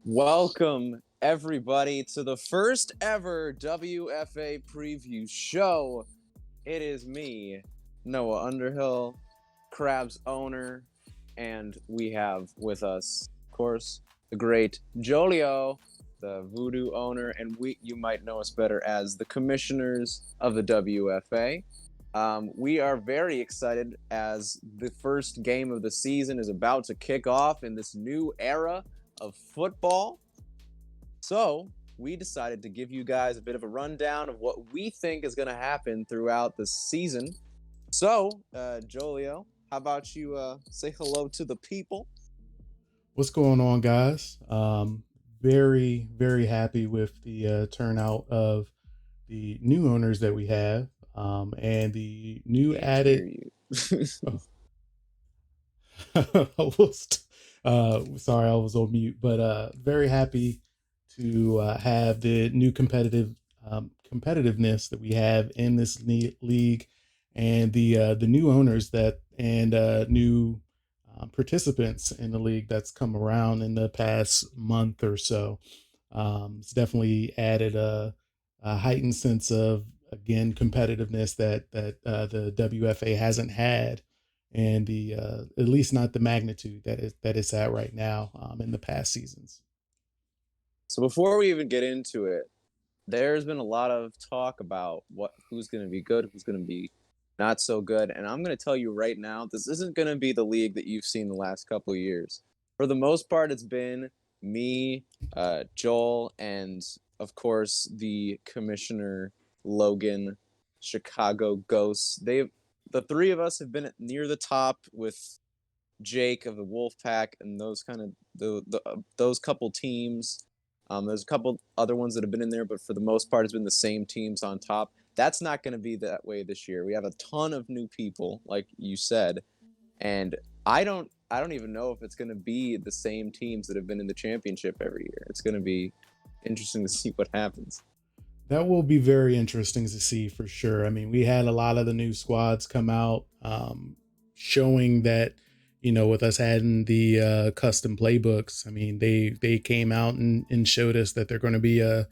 Welcome, everybody, to the first ever WFA preview show. It is me, Noah Underhill, Crab's owner, and we have with us, of course, the great Jolio, the Voodoo owner, and you might know us better as the commissioners of the WFA. We are very excited as the first game of the season is about to kick off in this new era of football. So we decided to give you guys a bit of a rundown of what we think is going to happen throughout the season. So, Jolio, how about you say hello to the people? What's going on, guys? Very, very happy with the turnout of the new owners that we have, and the new Can't hear added. you. Sorry, I was on mute, but very happy to have the new competitiveness that we have in this league, and the new owners that and new participants in the league that's come around in the past month or so. It's definitely added a heightened sense of, again, competitiveness that the WFA hasn't had, and the at least not the magnitude that it's at right now in the past seasons. So before we even get into it, there's been a lot of talk about who's going to be good, who's going to be not so good, and I'm going to tell you right now, this isn't going to be the league that you've seen the last couple of years. For the most part, it's been me, Joel, and of course the commissioner Logan, Chicago Ghosts. The three of us have been near the top with Jake of the Wolf Pack and those kind of those couple teams. There's a couple other ones that have been in there, but for the most part, it's been the same teams on top. That's not going to be that way this year. We have a ton of new people, like you said, and I don't even know if it's going to be the same teams that have been in the championship every year. It's going to be interesting to see what happens. That will be very interesting to see for sure. I mean, we had a lot of the new squads come out, showing that, with us having the custom playbooks. I mean, they came out and showed us that they're going to be a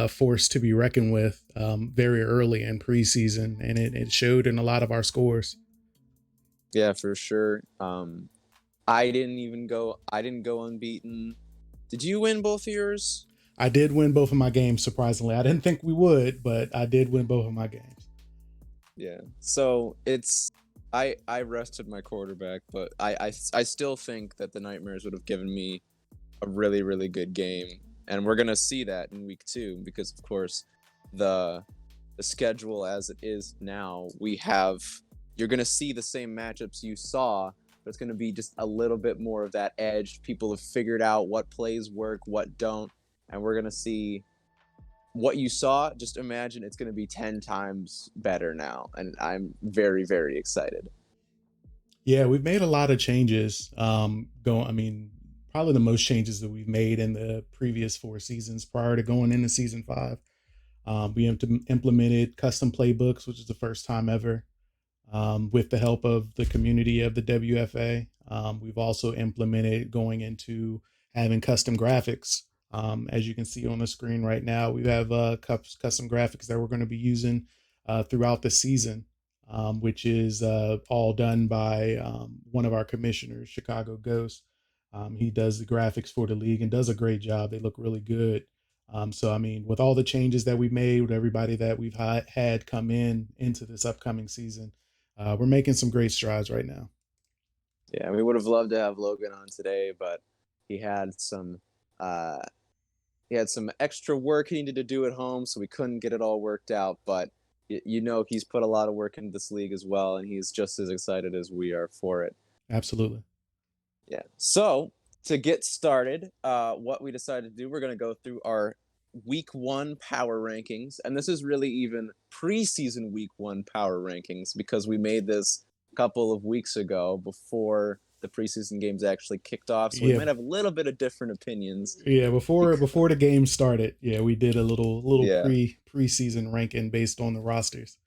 force to be reckoned with very early in preseason, and it showed in a lot of our scores. Yeah, for sure. I didn't go unbeaten. Did you win both of yours? I did win both of my games. Surprisingly, I didn't think we would, but I did win both of my games. Yeah. So I rested my quarterback, but I still think that the Nightmares would have given me a really, really good game. And we're gonna see that in week two because of course the the schedule as it is now, you're gonna see the same matchups you saw, but it's gonna be just a little bit more of that edge. People have figured out what plays work, what don't, and we're gonna see what you saw. Just imagine it's going to be 10 times better now, and I'm very, very excited. Yeah, we've made a lot of changes. I mean, probably the most changes that we've made in the previous four seasons prior to going into season five. We implemented custom playbooks, which is the first time ever, with the help of the community of the WFA. We've also implemented going into having custom graphics. As you can see on the screen right now, we have custom graphics that we're going to be using throughout the season, which is all done by one of our commissioners, Chicago Ghost. He does the graphics for the league and does a great job. They look really good. So, I mean, with all the changes that we've made, with everybody that we've had come into this upcoming season, we're making some great strides right now. Yeah, we would have loved to have Logan on today, but he had some uh, he had some extra work he needed to do at home, so we couldn't get it all worked out. But he's put a lot of work into this league as well, and he's just as excited as we are for it. Absolutely. Yeah. So to get started, what we decided to do, we're going to go through our week one power rankings. And this is really even preseason week one power rankings because we made this a couple of weeks ago before the preseason games actually kicked off. So we Yeah. might have a little bit of different opinions. Yeah. Because, Before the game started, yeah, we did a little yeah. preseason ranking based on the rosters.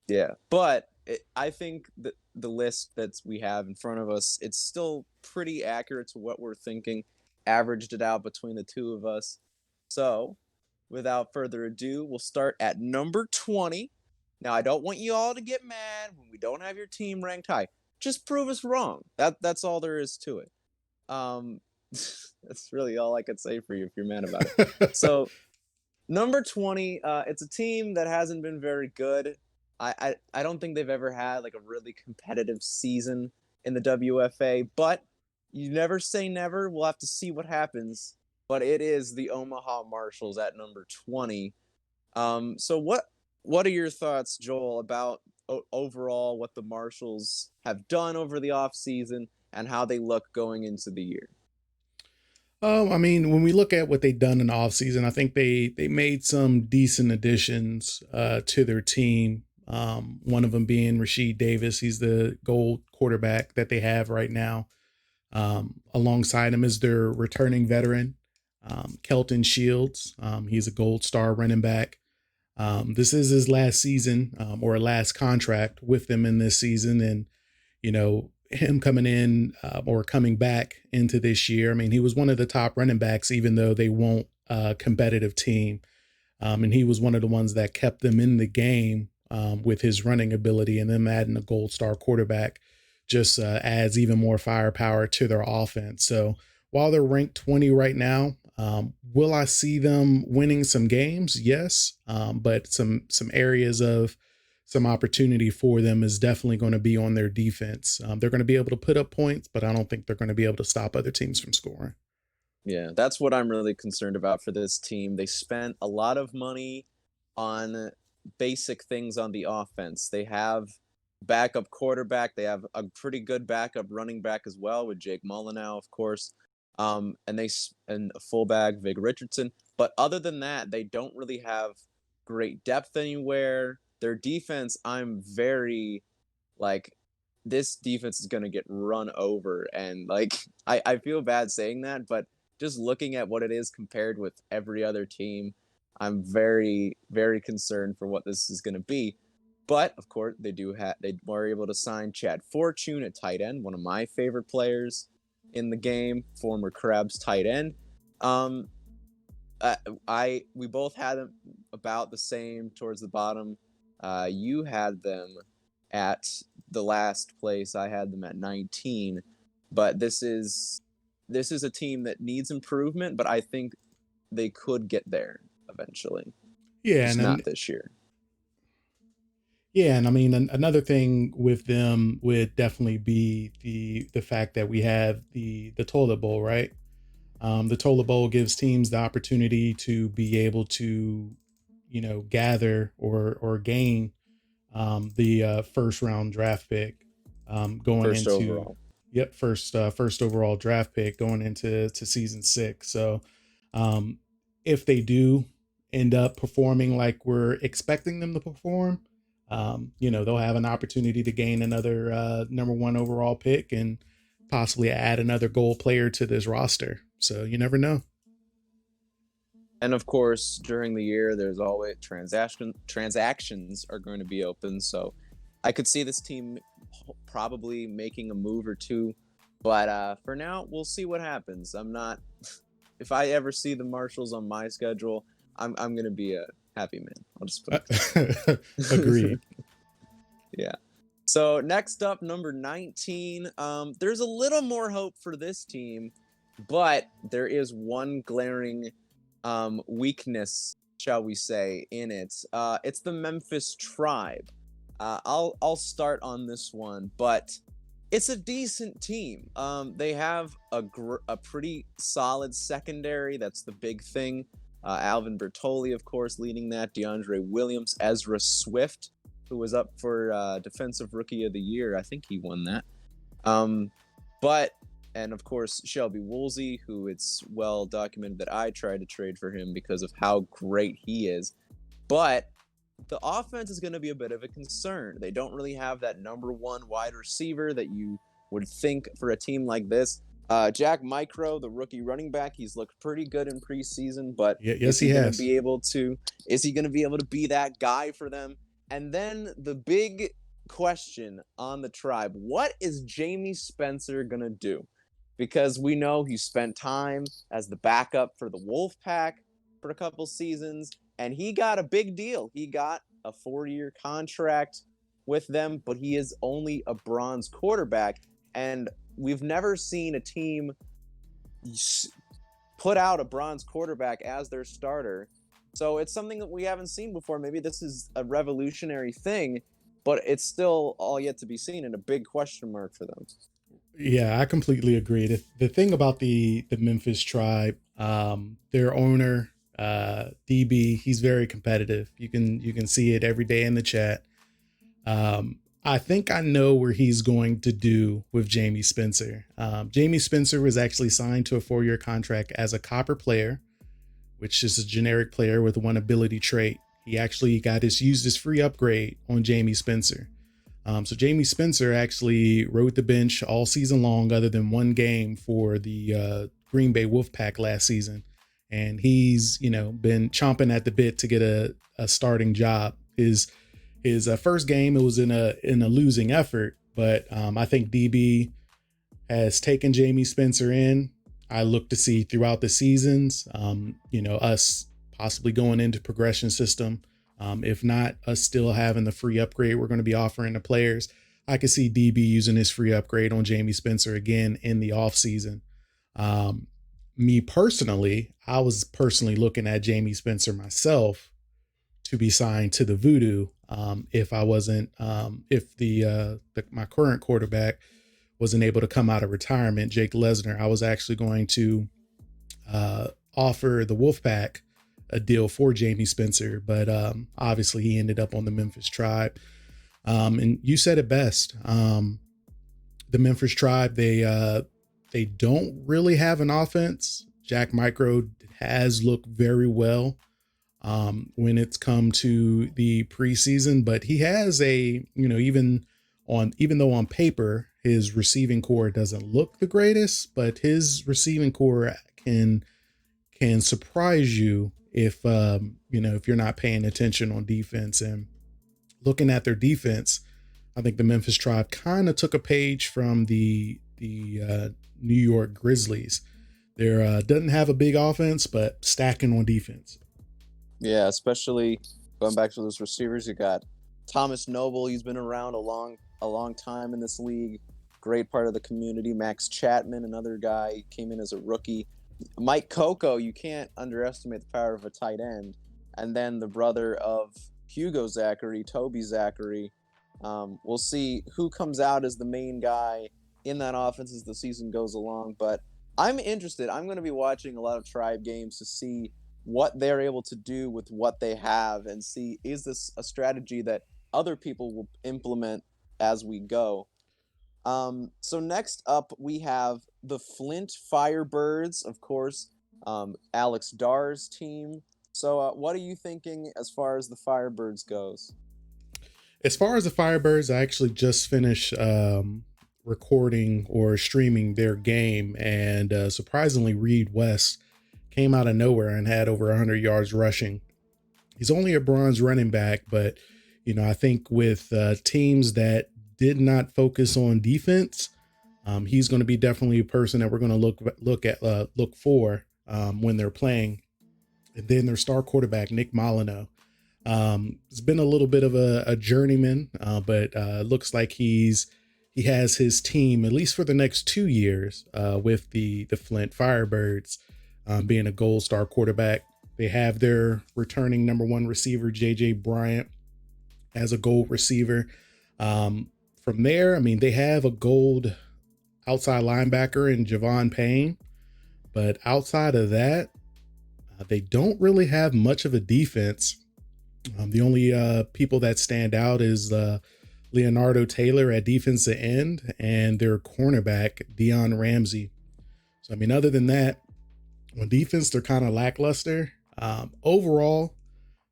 Yeah. But I think that the list that we have in front of us, it's still pretty accurate to what we're thinking. averaged it out between the two of us. So, without further ado, we'll start at number 20. Now, I don't want you all to get mad when we don't have your team ranked high. Just prove us wrong. That's all there is to it. Um, that's really all I could say for you if you're mad about it. So, number 20, it's a team that hasn't been very good. I don't think they've ever had like a really competitive season in the WFA, but you never say never. We'll have to see what happens. But it is the Omaha Marshals at number 20. So what are your thoughts, Joel, about overall what the Marshals have done over the offseason and how they look going into the year? I mean, when we look at what they've done in the offseason, I think they made some decent additions to their team. One of them being Rasheed Davis. He's the gold quarterback that they have right now. Alongside him is their returning veteran, Kelton Shields. He's a gold star running back. This is his last season or last contract with them in this season. And, him coming in or coming back into this year, I mean, he was one of the top running backs, even though they won't competitive team. And he was one of the ones that kept them in the game with his running ability, and them adding a gold star quarterback just adds even more firepower to their offense. So while they're ranked 20 right now, will I see them winning some games? Yes. But some areas of some opportunity for them is definitely going to be on their defense. They're going to be able to put up points, but I don't think they're going to be able to stop other teams from scoring. Yeah, that's what I'm really concerned about for this team. They spent a lot of money on basic things on the offense. They have backup quarterback. They have a pretty good backup running back as well with Jake Mullinow, of course. And a fullback, Vig Richardson. But other than that, they don't really have great depth anywhere. Their defense, I'm very like this defense is going to get run over. And like, I feel bad saying that, but just looking at what it is compared with every other team, I'm very, very concerned for what this is going to be. But of course, they were able to sign Chad Fortune at tight end, one of my favorite players in the game, former Crabs tight end. Um, we both had them about the same towards the bottom. You had them at the last place. I had them at 19, but this is a team that needs improvement, but I think they could get there eventually. Yeah, Just and not then this year. yeah, and I mean another thing with them would definitely be the fact that we have the toilet bowl, right? The toilet bowl gives teams the opportunity to be able to, gather or gain the first round draft pick going First into overall. yep first overall draft pick going into season 6. So um, if they do end up performing like we're expecting them to perform, they'll have an opportunity to gain another number one overall pick and possibly add another goal player to this roster. So you never know. And of course, during the year, there's always transactions are going to be open. So I could see this team probably making a move or two, but for now, we'll see what happens. I'm not. If I ever see the Marshals on my schedule, I'm gonna be a happy man. I'll just put it that way. Agreed. Yeah. So next up, number 19. There's a little more hope for this team, but there is one glaring weakness, shall we say, in it. It's the Memphis Tribe. I'll start on this one, but it's a decent team. They have a pretty solid secondary. That's the big thing. Alvin Bertoli, of course, leading that. DeAndre Williams, Ezra Swift, who was up for Defensive Rookie of the Year. I think he won that. Um, but and of course Shelby Woolsey, who it's well documented that I tried to trade for him because of how great he is. But the offense is going to be a bit of a concern. They don't really have that number one wide receiver that you would think for a team like this. Jack Micro, the rookie running back, he's looked pretty good in preseason, but Yes, is he he going to has. be able to? Is he going to be able to be that guy for them? And then the big question on the Tribe: what is Jamie Spencer going to do? because we know he spent time as the backup for the Wolfpack for a couple seasons, and he got a big deal. He got a 4-year contract with them, but he is only a bronze quarterback. And we've never seen a team put out a bronze quarterback as their starter. So it's something that we haven't seen before. Maybe this is a revolutionary thing, but it's still all yet to be seen and a big question mark for them. Yeah, I completely agree. The thing about the Memphis Tribe, their owner, DB, he's very competitive. You can see it every day in the chat. I think I know where he's going to do with Jamie Spencer. Jamie Spencer was actually signed to a 4-year contract as a copper player, which is a generic player with one ability trait. He actually got his used his free upgrade on Jamie Spencer. So Jamie Spencer actually rode the bench all season long, other than one game for the Green Bay Wolfpack last season, and he's been chomping at the bit to get a starting job. His first game, it was in a losing effort, but I think DB has taken Jamie Spencer in. I look to see throughout the seasons, us possibly going into progression system. If not, us still having the free upgrade we're going to be offering to players. I could see DB using his free upgrade on Jamie Spencer again in the offseason. Um, Me personally, I was personally looking at Jamie Spencer myself to be signed to the Voodoo. If I wasn't, if my current quarterback wasn't able to come out of retirement, Jake Lesnar, I was actually going to offer the Wolfpack a deal for Jamie Spencer, but obviously he ended up on the Memphis Tribe. And you said it best. The Memphis Tribe, they don't really have an offense. Jack Micro has looked very well when it's come to the preseason, but he has even though on paper his receiving core doesn't look the greatest, but his receiving core can surprise you if you're not paying attention on defense. And looking at their defense, I think the Memphis Tribe kind of took a page from the New York Grizzlies. They're doesn't have a big offense, but stacking on defense. Yeah, especially going back to those receivers, you got Thomas Noble. He's been around a long time in this league. Great part of the community. Max Chapman, another guy, came in as a rookie. Mike Coco, you can't underestimate the power of a tight end. And then the brother of Hugo Zachary, Toby Zachary. We'll see who comes out as the main guy in that offense as the season goes along. But I'm interested. I'm going to be watching a lot of Tribe games to see what they're able to do with what they have and see, is this a strategy that other people will implement as we go. So next up, we have the Flint Firebirds, of course, Alex Darr's team. So, what are you thinking as far as the Firebirds goes? As far as the Firebirds, I actually just finished recording or streaming their game, and surprisingly, Reed West came out of nowhere and had over 100 yards rushing. He's only a bronze running back, but I think with teams that did not focus on defense, he's going to be definitely a person that we're going to look for when they're playing. And then their star quarterback, Nick Molyneux. It's been a little bit of a journeyman, but looks like he has his team at least for the next 2 years with the Flint Firebirds, being a gold star quarterback. They have their returning number one receiver, JJ Bryant, as a gold receiver. From there, I mean, they have a gold outside linebacker in Javon Payne, but outside of that, they don't really have much of a defense. The only people that stand out is Leonardo Taylor at defensive end and their cornerback, Deion Ramsey. So, I mean, other than that, on defense, they're kind of lackluster. Overall,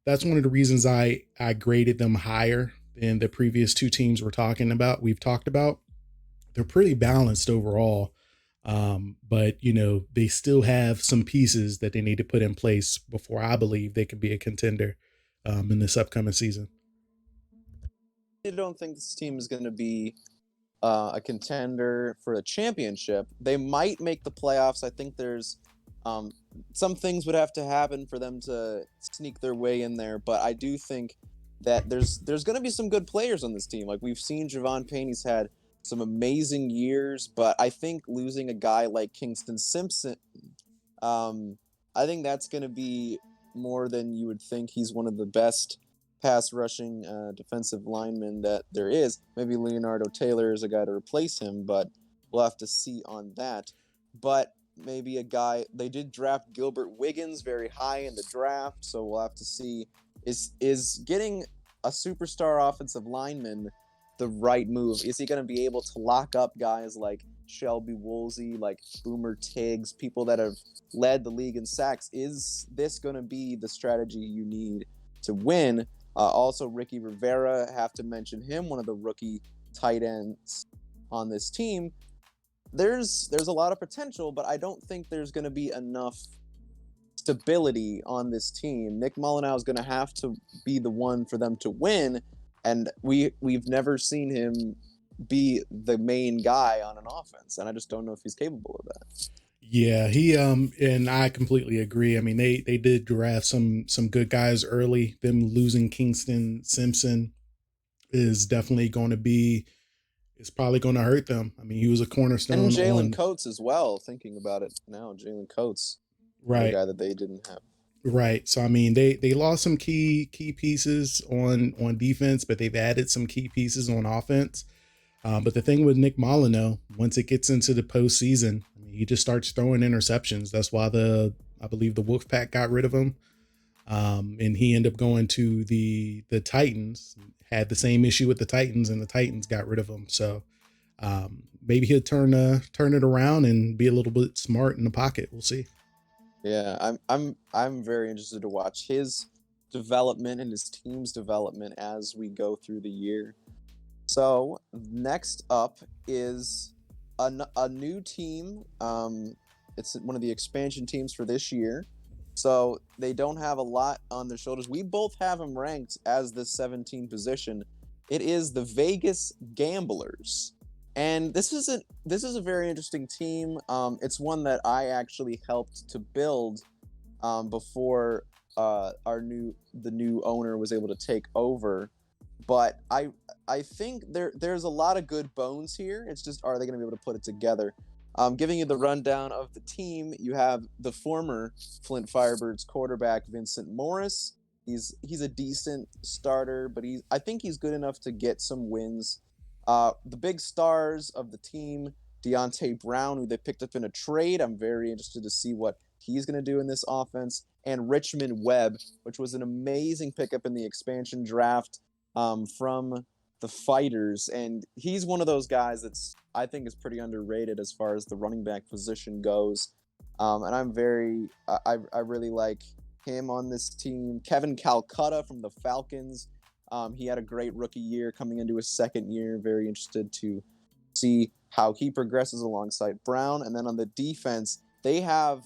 that's one of the reasons I graded them higher than the previous two teams we've talked about. They're pretty balanced overall. But they still have some pieces that they need to put in place before I believe they could be a contender in this upcoming season. I don't think this team is going to be a contender for a championship. They might make the playoffs. I think there's um, some things would have to happen for them to sneak their way in there, but I do think that there's going to be some good players on this team. Like we've seen Javon Payne, he's had some amazing years, but I think losing a guy like Kingston Simpson, um, I think that's going to be more than you would think. He's one of the best pass rushing defensive linemen that there is. Maybe Leonardo Taylor is a guy to replace him, but we'll have to see on that. But maybe a guy they did draft Gilbert Wiggins very high in the draft, so we'll have to see is getting a superstar offensive lineman the right move? Is he going to be able to lock up guys like Shelby Woolsey, like Boomer Tiggs, people that have led the league in sacks? Is this going to be the strategy you need to win? Also, Ricky Rivera, have to mention him, one of the rookie tight ends on this team. There's a lot of potential, but I don't think there's going to be enough stability on this team. Nick Molyneux is going to have to be the one for them to win, and we've never seen him be the main guy on an offense, and I just don't know if he's capable of that. Yeah, he and I completely agree. I mean, they did draft some good guys early. Them losing Kingston Simpson is definitely going to be it's probably going to hurt them. I mean, he was a And cornerstone Jalen on Coates as well. Thinking about it now, Jalen Coates, another right. guy that they didn't have. Right. So I mean they lost some key pieces on defense, but they've added some key pieces on offense. But the thing with Nick Molyneux, once it gets into the postseason, I mean, he just starts throwing interceptions. That's why I believe the Wolfpack got rid of him. And he ended up going to the Titans, had the same issue with the Titans, and the Titans got rid of him. So maybe he'll turn it around and be a little bit smart in the pocket. We'll see. Yeah, I'm very interested to watch his development and his team's development as we go through the year. So next up is a new team. It's one of the expansion teams for this year. So they don't have a lot on their shoulders. We both have them ranked as the 17 position. It is the Vegas Gamblers. And this is a very interesting team. It's one that I actually helped to build before the new owner was able to take over. But I think there's a lot of good bones here. It's just, are they going to be able to put it together? Giving you the rundown of the team, you have the former Flint Firebirds quarterback Vincent Morris. He's a decent starter, but I think he's good enough to get some wins. The big stars of the team, Deontay Brown, who they picked up in a trade. I'm very interested to see what he's going to do in this offense. And Richmond Webb, which was an amazing pickup in the expansion draft from the Fighters. And he's one of those guys that's, I think, is pretty underrated as far as the running back position goes. And I really like him on this team. Kevin Calcutta from the Falcons. He had a great rookie year coming into his second year. Very interested to see how he progresses alongside Brown. And then on the defense, they have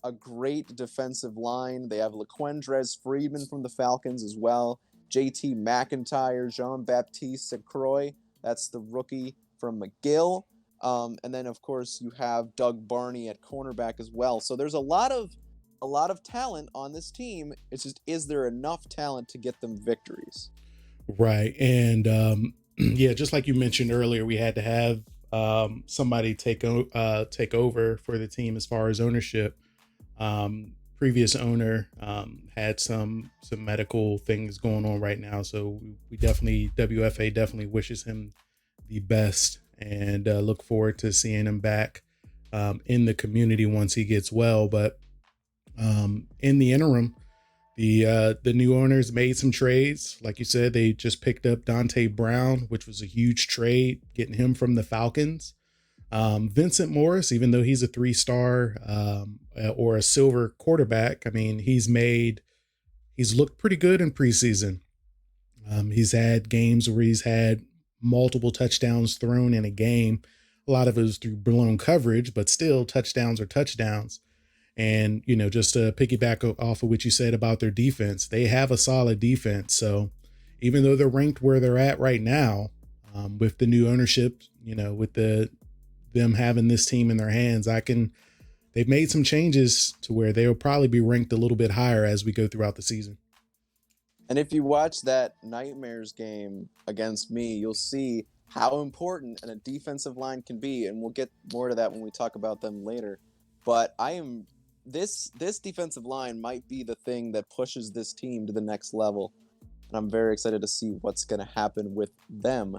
a great defensive line. They have LaQuandrez Friedman from the Falcons as well. JT McIntyre, Jean-Baptiste Secroy. That's the rookie from McGill. And then, of course, you have Doug Barney at cornerback as well. So there's a lot of talent on this team. It's just, is there enough talent to get them victories? Right. And yeah, just like you mentioned earlier, we had to have somebody take over for the team as far as ownership. Previous owner had some medical things going on right now, so we definitely WFA definitely wishes him the best, and look forward to seeing him back in the community once he gets well. But in the interim, the new owners made some trades. Like you said, they just picked up Dante Brown, which was a huge trade, getting him from the Falcons. Vincent Morris, even though he's a 3-star or a silver quarterback, I mean, he's looked pretty good in preseason. He's had games where he's had multiple touchdowns thrown in a game. A lot of it was through blown coverage, but still touchdowns are touchdowns. And, just to piggyback off of what you said about their defense, they have a solid defense. So even though they're ranked where they're at right now, With the new ownership, with them having this team in their hands, they've made some changes to where they'll probably be ranked a little bit higher as we go throughout the season. And if you watch that Nightmares game against me, you'll see how important a defensive line can be, and we'll get more to that when we talk about them later. But I am this defensive line might be the thing that pushes this team to the next level, and I'm very excited to see what's going to happen with them.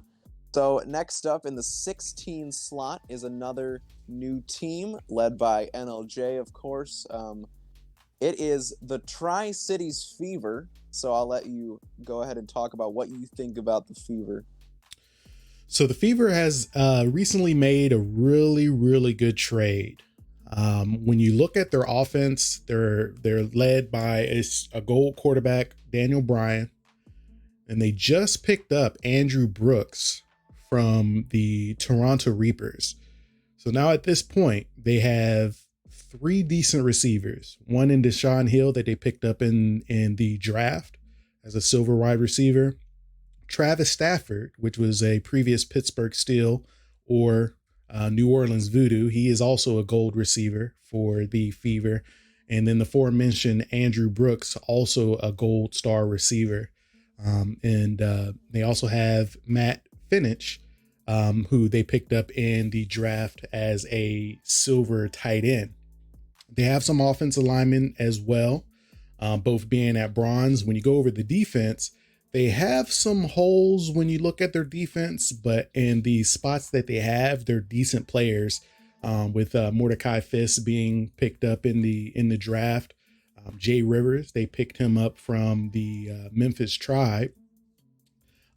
So next up in the 16 slot is another new team led by NLJ, of course. It is the Tri-Cities Fever. So I'll let you go ahead and talk about what you think about the Fever. So the Fever has recently made a really, really good trade. When you look at their offense, they're led by a gold quarterback, Daniel Bryan, and they just picked up Andrew Brooks from the Toronto Reapers. So now at this point, they have three decent receivers. One in Deshaun Hill that they picked up in the draft as a silver wide receiver. Travis Stafford, which was a previous Pittsburgh Steel or New Orleans Voodoo. He is also a gold receiver for the Fever. And then the aforementioned Andrew Brooks, also a gold star receiver. And they also have Matt Finich, who they picked up in the draft as a silver tight end. They have some offensive linemen as well, both being at bronze. When you go over the defense, they have some holes when you look at their defense, but in the spots that they have, they're decent players. With Mordecai Fisk being picked up in the draft, Jay Rivers, they picked him up from the Memphis Tribe.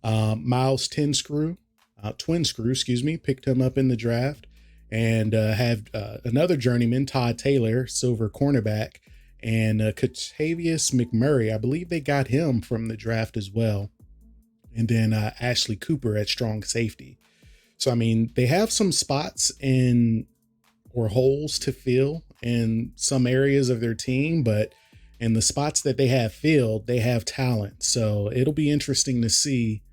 Miles Twin Screw, excuse me, picked him up in the draft, and have another journeyman, Todd Taylor, silver cornerback, and Katavius McMurray. I believe they got him from the draft as well. And then Ashley Cooper at strong safety. So, I mean, they have some spots or holes to fill in some areas of their team, but in the spots that they have filled, they have talent. So it'll be interesting to see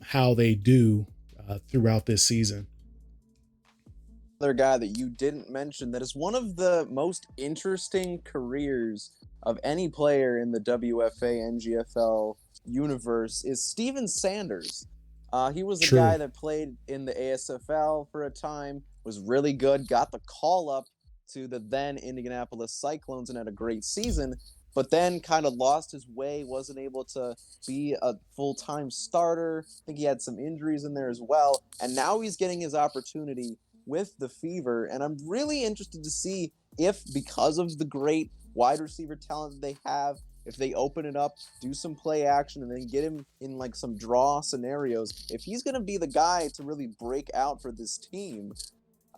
how they do throughout this season. Another guy that you didn't mention that is one of the most interesting careers of any player in the WFA NGFL universe is Steven Sanders. He was a True. guy that played in the ASFL for a time, was really good, got the call up to the then Indianapolis Cyclones and had a great season, but then kind of lost his way, wasn't able to be a full-time starter. I think he had some injuries in there as well, and now he's getting his opportunity with the Fever, and I'm really interested to see if, because of the great wide receiver talent that they have, if they open it up, do some play action, and then get him in like some draw scenarios, if he's going to be the guy to really break out for this team.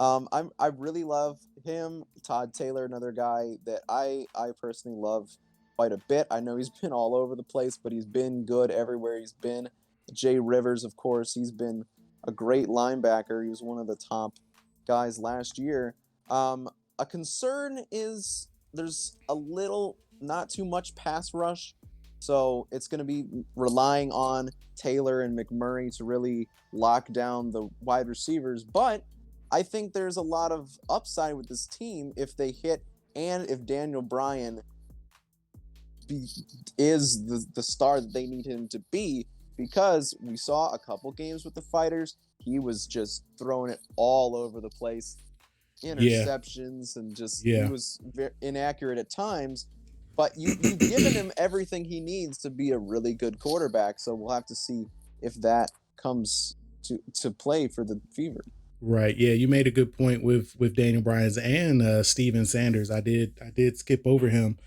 I really love him. Todd Taylor, another guy that I personally love quite a bit. I know he's been all over the place, but he's been good everywhere he's been. Jay Rivers, of course, he's been a great linebacker. He was one of the top guys last year. A concern is there's a little, not too much pass rush. So it's going to be relying on Taylor and McMurray to really lock down the wide receivers. But I think there's a lot of upside with this team if they hit, and if Daniel Bryan is the star that they need him to be, because we saw a couple games with the Fighters. He was just throwing it all over the place, Yeah. interceptions, and just he Yeah. was very inaccurate at times. But you've given him everything he needs to be a really good quarterback. So we'll have to see if that comes to play for the Fever. Right. Yeah, you made a good point with Daniel Bryan's and Steven Sanders. I did skip over him,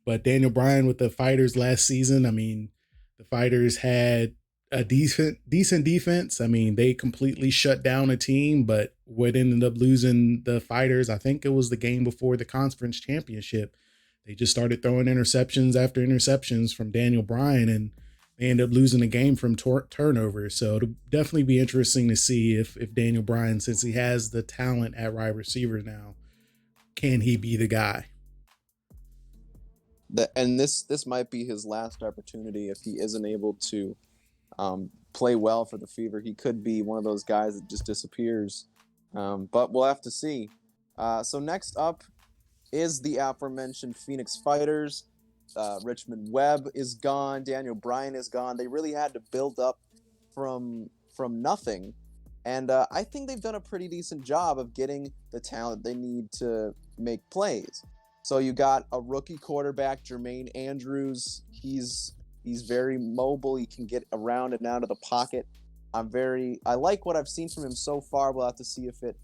but Daniel Bryan with the Fighters last season. I mean, the Fighters had a decent defense. I mean, they completely shut down a team, but what ended up losing the Fighters, I think it was the game before the conference championship. They just started throwing interceptions after interceptions from Daniel Bryan, and they end up losing the game from turnovers. So it'll definitely be interesting to see if Daniel Bryan, since he has the talent at wide receiver now, can he be the guy? And this might be his last opportunity if he isn't able to play well for the Fever. He could be one of those guys that just disappears. But we'll have to see. So next up is the aforementioned Phoenix Fighters. Richmond Webb is gone. Daniel Bryan is gone. They really had to build up from nothing, and I think they've done a pretty decent job of getting the talent they need to make plays. So you got a rookie quarterback, Jermaine Andrews. He's very mobile. He can get around and out of the pocket. I like what I've seen from him so far. We'll have to see if it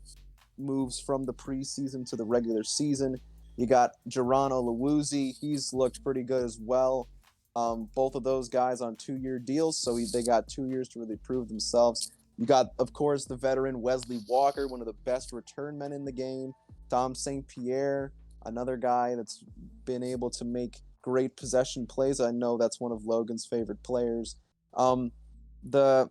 moves from the preseason to the regular season. You got Geronimo Lewuzi. He's looked pretty good as well. Both of those guys on 2-year deals, so they got 2 years to really prove themselves. You got, of course, the veteran Wesley Walker, one of the best return men in the game. Dom St. Pierre, another guy that's been able to make great possession plays. I know that's one of Logan's favorite players. The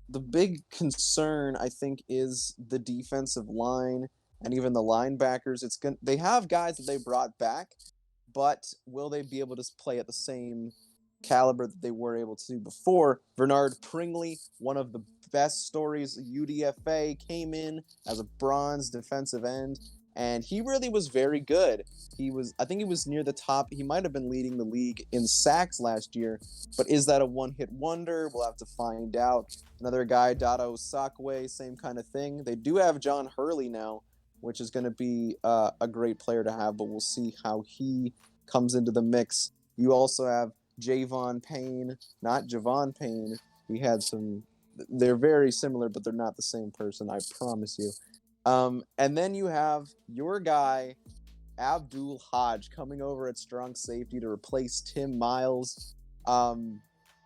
the big concern, I think, is the defensive line and even the linebackers. They have guys that they brought back, but will they be able to play at the same caliber that they were able to before? Bernard Pringley, one of the best stories, UDFA, came in as a bronze defensive end, and he really was very good. I think he was near the top. He might have been leading the league in sacks last year, but is that a one-hit wonder? We'll have to find out. Another guy, Dado Sakwe, same kind of thing. They do have John Hurley now, which is going to be a great player to have, but we'll see how he comes into the mix. You also have Javon Payne, not Javon Payne. They're very similar, but they're not the same person, I promise you. And then you have your guy, Abdul Hodge, coming over at strong safety to replace Tim Miles.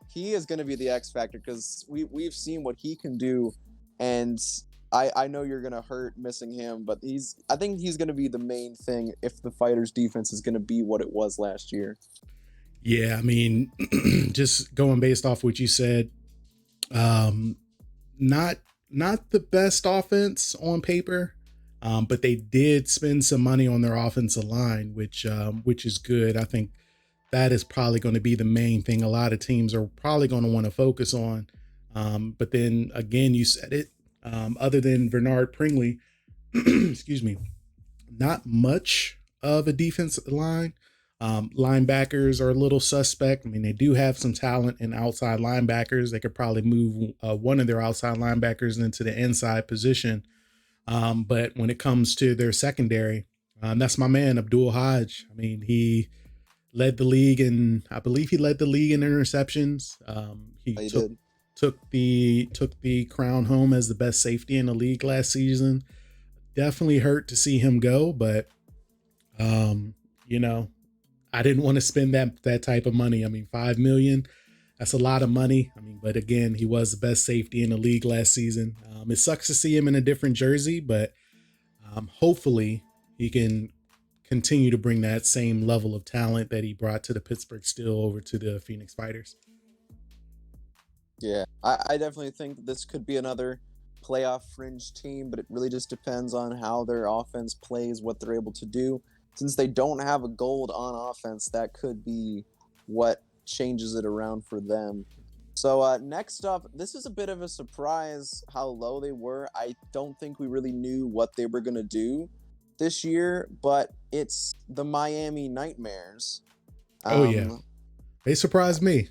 He is going to be the X factor because we've seen what he can do, and I know you're going to hurt missing him, but I think he's going to be the main thing if the Fighters defense is going to be what it was last year. Yeah, I mean, just going based off what you said, not not the best offense on paper, but they did spend some money on their offensive line, which is good. I think that is probably going to be the main thing a lot of teams are probably going to want to focus on. But then again, you said it. Other than Bernard Pringley, excuse me, not much of a defensive line. Linebackers are a little suspect. I mean, they do have some talent in outside linebackers. They could probably move one of their outside linebackers into the inside position. But when it comes to their secondary, that's my man, Abdul Hodge. I mean, he led the league I believe he led the league in interceptions. He took the crown home as the best safety in the league last season. Definitely hurt to see him go, but you know, I didn't want to spend that type of money. I mean, $5 million, that's a lot of money. I mean, but again, he was the best safety in the league last season. It sucks to see him in a different jersey, but hopefully he can continue to bring that same level of talent that he brought to the Pittsburgh Steel over to the Phoenix Fighters. Yeah, I definitely think that this could be another playoff fringe team, but it really just depends on how their offense plays, what they're able to do. Since they don't have a gold on offense, that could be what changes it around for them. So next up, this is a bit of a surprise how low they were. I don't think we really knew what they were going to do this year, but it's the Miami Nightmares. Oh yeah, they surprised me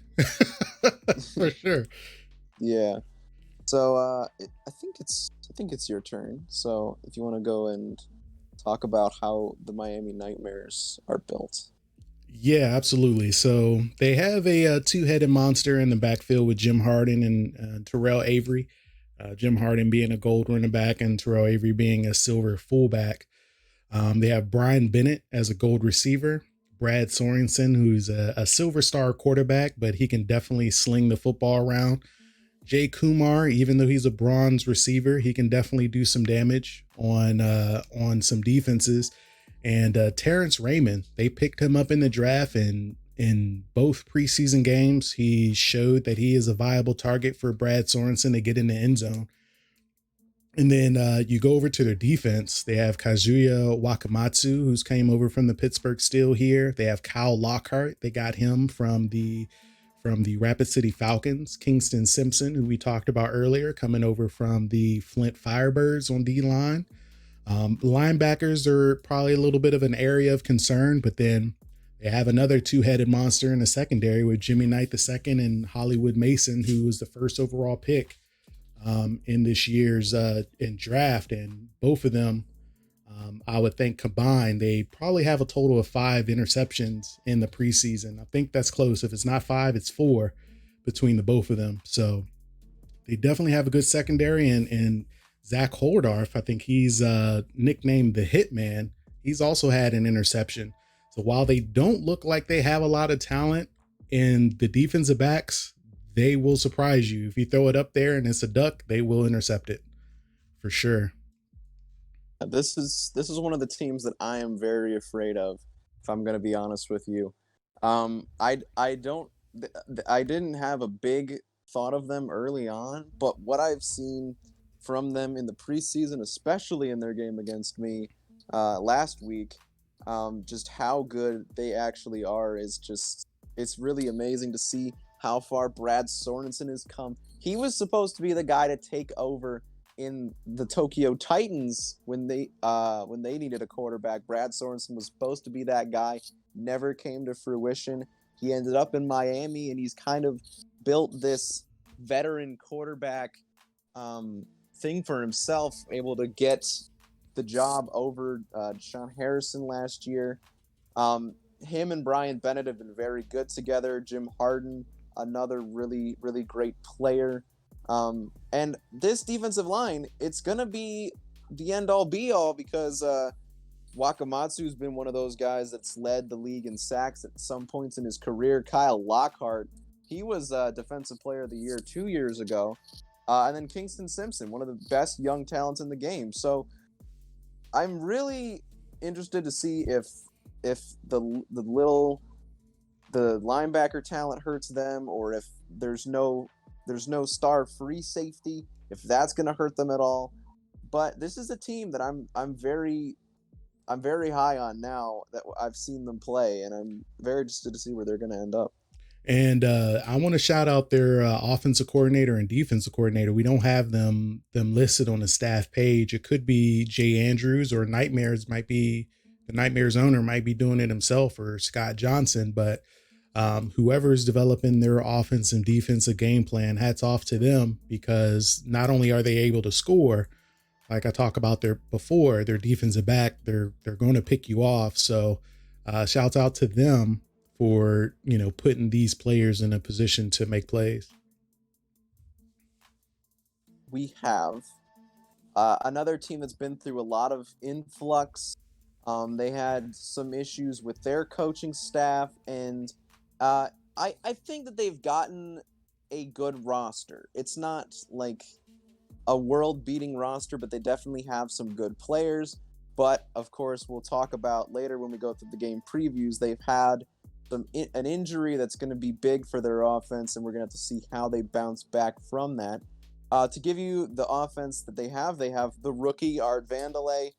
for sure. Yeah. So I think it's your turn. So if you want to go and talk about how the Miami Nightmares are built. Yeah, absolutely. So they have a two-headed monster in the backfield with Jim Harden and Terrell Avery. Jim Harden being a gold running back and Terrell Avery being a silver fullback. They have Brian Bennett as a gold receiver. Brad Sorensen, who's a silver star quarterback, but he can definitely sling the football around. Jay Kumar, even though he's a bronze receiver, he can definitely do some damage on some defenses. And Terrence Raymond, they picked him up in the draft, and in both preseason games, he showed that he is a viable target for Brad Sorensen to get in the end zone. And then you go over to their defense. They have Kazuya Wakamatsu, who's came over from the Pittsburgh Steel here. They have Kyle Lockhart. They got him from the from the Rapid City Falcons, Kingston Simpson, who we talked about earlier, coming over from the Flint Firebirds on D line. Linebackers are probably a little bit of an area of concern, but then they have another two-headed monster in the secondary with Jimmy Knight II and Hollywood Mason, who was the first overall pick in this year's in draft, and both of them, I would think combined, they probably have a total of 5 interceptions in the preseason. I think that's close. If it's not 5, it's 4 between the both of them. So they definitely have a good secondary, and Zach Holdorf, I think he's nicknamed the Hitman. He's also had an interception. So while they don't look like they have a lot of talent in the defensive backs, they will surprise you. If you throw it up there and it's a duck, they will intercept it for sure. This is one of the teams that I am very afraid of, if I'm gonna be honest with you. I don't I didn't have a big thought of them early on, but what I've seen from them in the preseason, especially in their game against me last week, just how good they actually are is just it's really amazing to see how far Brad Sorensen has come. He was supposed to be the guy to take over in the Tokyo Titans when they needed a quarterback. Brad Sorensen was supposed to be that guy, never came to fruition. He ended up in Miami, and he's kind of built this veteran quarterback thing for himself, able to get the job over Sean Harrison last year. Him and Brian Bennett have been very good together. Jim Harden, another really, really great player. And this defensive line, it's going to be the end all be all because Wakamatsu's been one of those guys that's led the league in sacks at some points in his career. Kyle Lockhart, he was Defensive Player of the Year 2 years ago. And then Kingston Simpson, one of the best young talents in the game. So I'm really interested to see if the linebacker talent hurts them, or if there's no star free safety, if that's going to hurt them at all. But this is a team that I'm very high on now that I've seen them play, and I'm very interested to see where they're going to end up. And I want to shout out their offensive coordinator and defensive coordinator. We don't have them listed on the staff page. It could be Jay Andrews, or Nightmares might be the Nightmares owner might be doing it himself, or Scott Johnson. But whoever is developing their offense and defensive game plan, hats off to them, because not only are they able to score, like I talked about their defensive back, they're going to pick you off. So shouts out to them for putting these players in a position to make plays. We have another team that's been through a lot of influx. They had some issues with their coaching staff, and I think that they've gotten a good roster. It's not like a world-beating roster, but they definitely have some good players. But of course, we'll talk about later when we go through the game previews. They've had an injury that's going to be big for their offense, and we're going to have to see how they bounce back from that. To give you the offense that they have the rookie Art Vandelay.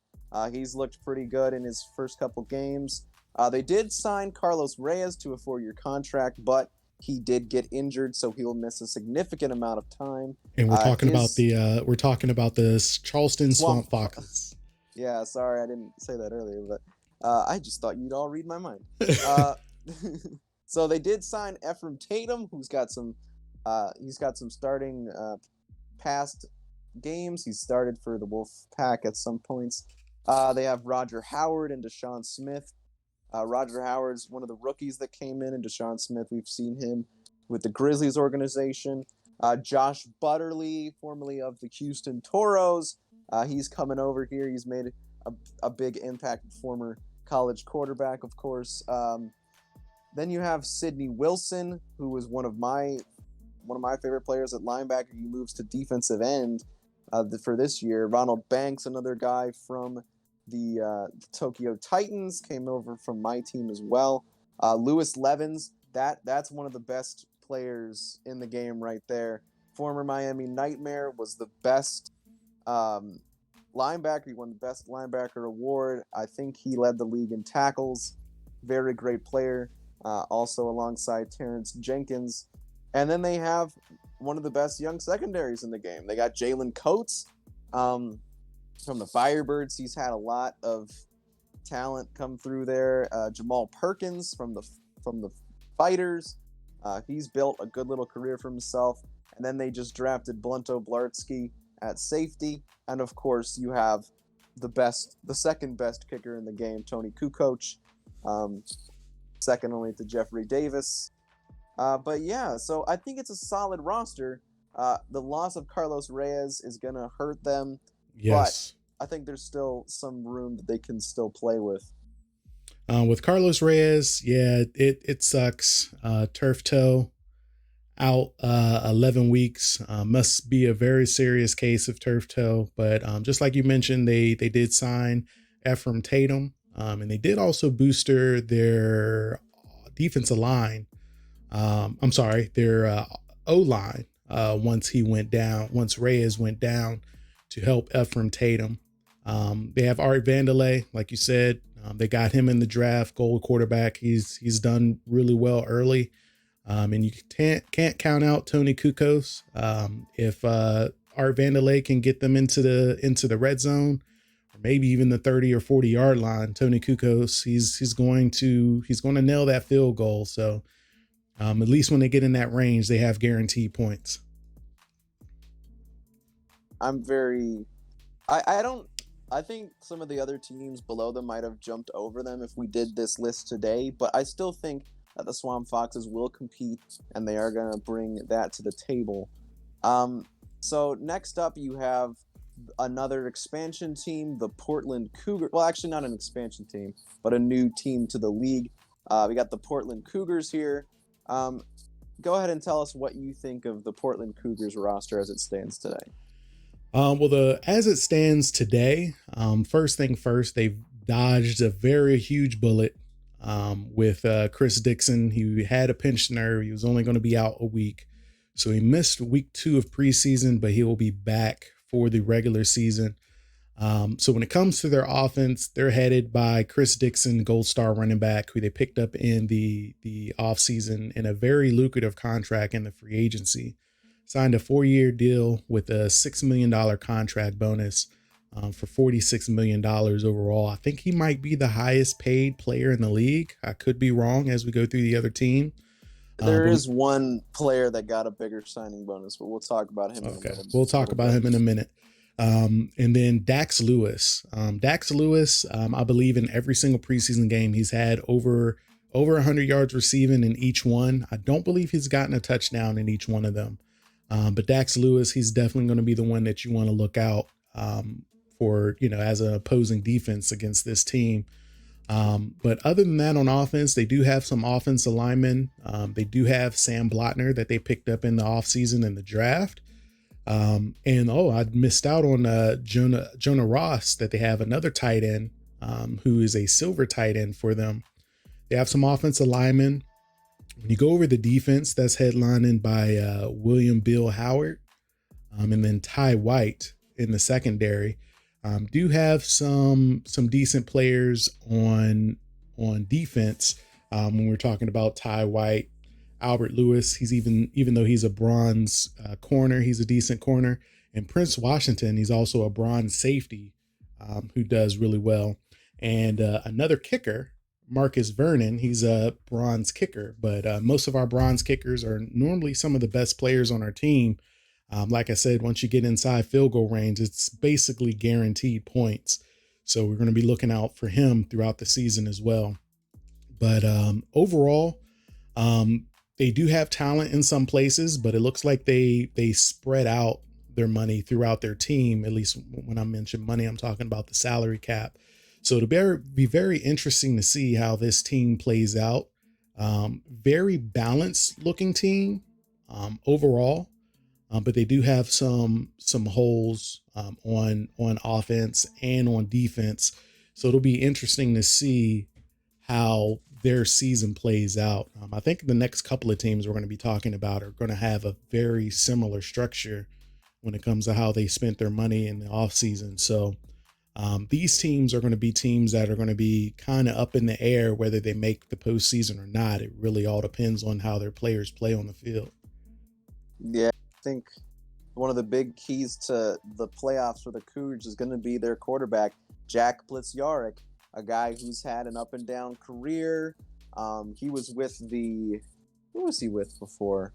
He's looked pretty good in his first couple games. They did sign Carlos Reyes to a 4-year contract, but he did get injured, so he'll miss a significant amount of time. And we're talking about the Charleston Swamp Foxes. Yeah, sorry I didn't say that earlier, but I just thought you'd all read my mind. So they did sign Ephraim Tatum, who's got some starting past games. He's started for the Wolf Pack at some points. They have Roger Howard and Deshaun Smith. Roger Howard's one of the rookies that came in, and Deshaun Smith, we've seen him with the Grizzlies organization. Josh Butterly, formerly of the Houston Toros, he's coming over here. He's made a big impact, former college quarterback, of course. Then you have Sidney Wilson, who was one of my favorite players at linebacker. He moves to defensive end for this year. Ronald Banks, another guy from the Tokyo Titans, came over from my team as well. Lewis Levens, that's one of the best players in the game right there. Former Miami Nightmare, was the best linebacker. He won the best linebacker award. I think he led the league in tackles. Very great player. also alongside Terrence Jenkins. And then they have one of the best young secondaries in the game. They got Jalen Coates um, from the Firebirds. He's had a lot of talent come through there. Jamal Perkins from the Fighters. He's built a good little career for himself. And then they just drafted Blunto Blartsky at safety, and of course you have the second best kicker in the game, Tony Kukoc, um, second only to Jeffrey Davis. But yeah, so I think it's a solid roster. The loss of Carlos Reyes is gonna hurt them, but Yes. I think there's still some room that they can still play with. With Carlos Reyes, yeah, it sucks. Turf toe out 11 weeks. Must be a very serious case of turf toe. But just like you mentioned, they did sign Ephraim Tatum, and they did also booster their defensive line. I'm sorry, their O line. Once Reyes went down to help Ephraim Tatum. They have Art Vandelay, like you said. They got him in the draft, gold quarterback. He's done really well early. And you can't count out Tony Kukoc. If Art Vandelay can get them into the red zone, or maybe even the 30 or 40 yard line, Tony Kukoc, he's going to nail that field goal. So at least when they get in that range, they have guaranteed points. I'm very I don't I think some of the other teams below them might have jumped over them if we did this list today, but I still think that the Swamp Foxes will compete and they are going to bring that to the table. Um, so next up, you have another expansion team, the Portland Cougars. Well, actually, not an expansion team, but a new team to the league. We got the Portland Cougars here. Um, Go ahead and tell us what you think of the Portland Cougars roster as it stands today. Well, the as it stands today, first thing first, they've dodged a very huge bullet with Chris Dixon. He had a pinched nerve. He was only going to be out a week, so he missed week 2 of preseason, but he will be back for the regular season. So when it comes to their offense, they're headed by Chris Dixon, Gold Star running back, who they picked up in the offseason in a very lucrative contract in the free agency. Signed a 4-year deal with a $6 million contract bonus for $46 million overall. I think he might be the highest paid player in the league. I could be wrong as we go through the other team. There But is one player that got a bigger signing bonus, but we'll talk about him in okay, we'll talk about him in a minute. And then Dax Lewis. Dax Lewis, I believe in every single preseason game, he's had over 100 yards receiving in each one. I don't believe he's gotten a touchdown in each one of them. But Dax Lewis, he's definitely going to be the one that you want to look out for, as an opposing defense against this team. But other than that, on offense, they do have some offensive linemen. They do have Sam Blotner that they picked up in the offseason in the draft. I missed out on Jonah Ross, that they have another tight end who is a silver tight end for them. They have some offensive linemen. When you go over the defense, that's headlining by William Bill Howard, and then Ty White in the secondary. Do have some decent players on defense. When we're talking about Ty White, Albert Lewis, he's even though he's a bronze corner, he's a decent corner. And Prince Washington, he's also a bronze safety who does really well. And another kicker, Marcus Vernon, he's a bronze kicker, but most of our bronze kickers are normally some of the best players on our team. Like I said, once you get inside field goal range, it's basically guaranteed points. So we're going to be looking out for him throughout the season as well. But overall, they do have talent in some places, but it looks like they spread out their money throughout their team. At least when I mention money, I'm talking about the salary cap. So it'll be very interesting to see how this team plays out. Very balanced looking team overall, but they do have some holes on offense and on defense. So it'll be interesting to see how their season plays out. I think the next couple of teams we're going to be talking about are going to have a very similar structure when it comes to how they spent their money in the offseason. So These teams are going to be teams that are going to be kind of up in the air whether they make the postseason or not. It really all depends on how their players play on the field. Yeah, I think one of the big keys to the playoffs for the Cougars is going to be their quarterback, Jack Blitzyarik, a guy who's had an up and down career. He was with the who was he with before?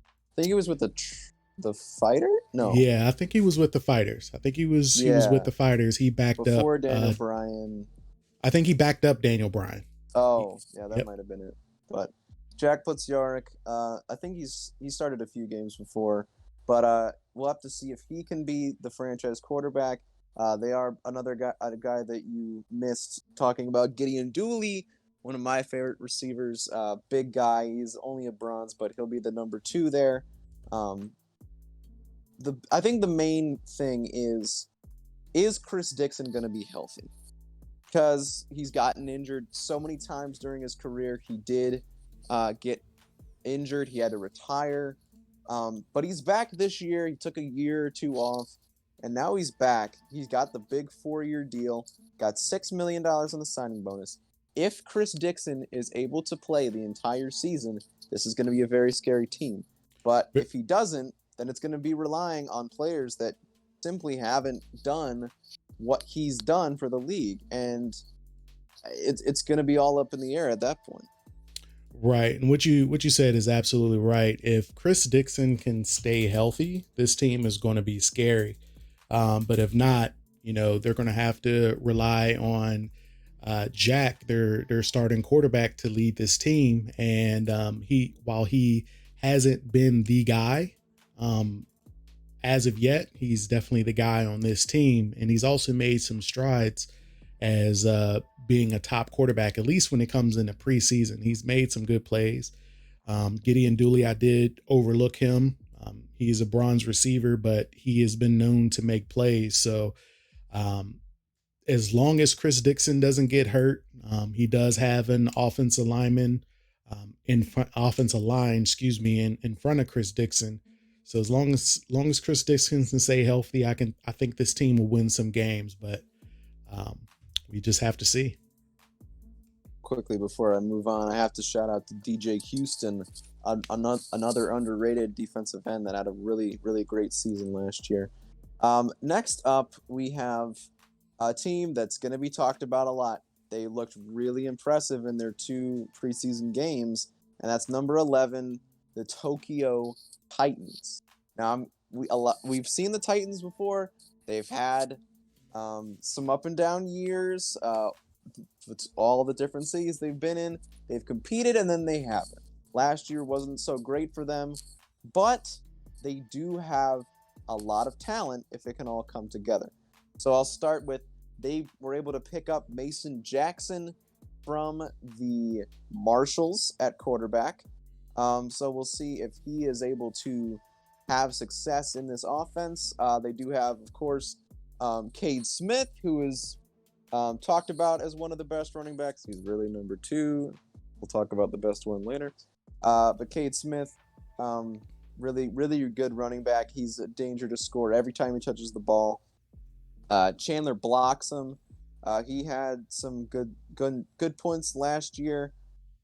I think he was with the fighter. No, Yeah, I think he was with the Fighters. I think he was with yeah, the Fighters. He backed up. before Daniel Bryan. I think he backed up Daniel Bryan. Oh, yeah, that Yep. might have been it. But Jack Blitzyarik, I think he started a few games before, but we'll have to see if he can be the franchise quarterback. They are another guy, a guy that you missed talking about, Gideon Dooley, one of my favorite receivers. Big guy. He's only a bronze, but he'll be the number 2 there. Um, I think the main thing is Chris Dixon going to be healthy? Because he's gotten injured so many times during his career. He did get injured. He had to retire. But he's back this year. He took a year or two off, and now he's back. He's got the big 4-year deal, got $6 million on the signing bonus. If Chris Dixon is able to play the entire season, this is going to be a very scary team. But if he doesn't, then it's going to be relying on players that simply haven't done what he's done for the league, and it's going to be all up in the air at that point. Right. And what you said is absolutely right. If Chris Dixon can stay healthy, this team is going to be scary. But if not, they're going to have to rely on Jack, their starting quarterback, to lead this team. And while he hasn't been the guy, as of yet, he's definitely the guy on this team. And he's also made some strides as being a top quarterback, at least when it comes into preseason. He's made some good plays. Gideon Dooley, I did overlook him. He's a bronze receiver, but he has been known to make plays. So as long as Chris Dixon doesn't get hurt, he does have an offensive lineman offensive line, in front of Chris Dixon. So as long as Chris Dixon can stay healthy, I think this team will win some games, but we just have to see. Quickly before I move on, I have to shout out to DJ Houston, another underrated defensive end that had a really, really great season last year. Next up, we have a team that's going to be talked about a lot. They looked really impressive in their 2 preseason games, and that's number 11, the Tokyo Titans. Now, we've seen the Titans before. They've had some up and down years. With all the different cities they've been in, they've competed and then they haven't. Last year wasn't so great for them, but they do have a lot of talent if it can all come together. So I'll start with, they were able to pick up Mason Jackson from the Marshals at quarterback. So we'll see if he is able to have success in this offense. They do have, of course, Cade Smith, who is talked about as one of the best running backs. He's really number 2. We'll talk about the best one later. But Cade Smith, really, really good running back. He's a danger to score every time he touches the ball. Chandler blocks him. He had some good points last year.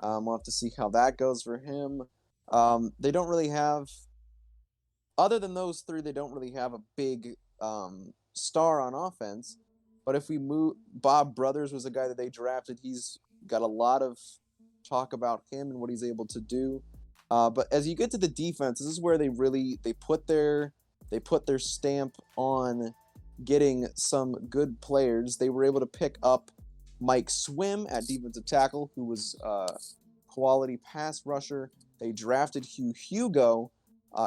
We'll have to see how that goes for him. They don't really have, other than those 3, they don't really have a big star on offense. But if we move, Bob Brothers was a guy that they drafted. He's got a lot of talk about him and what he's able to do. But as you get to the defense, this is where they put their stamp on getting some good players. They were able to pick up Mike Swim at defensive tackle, who was a quality pass rusher. They drafted Hugh Hugo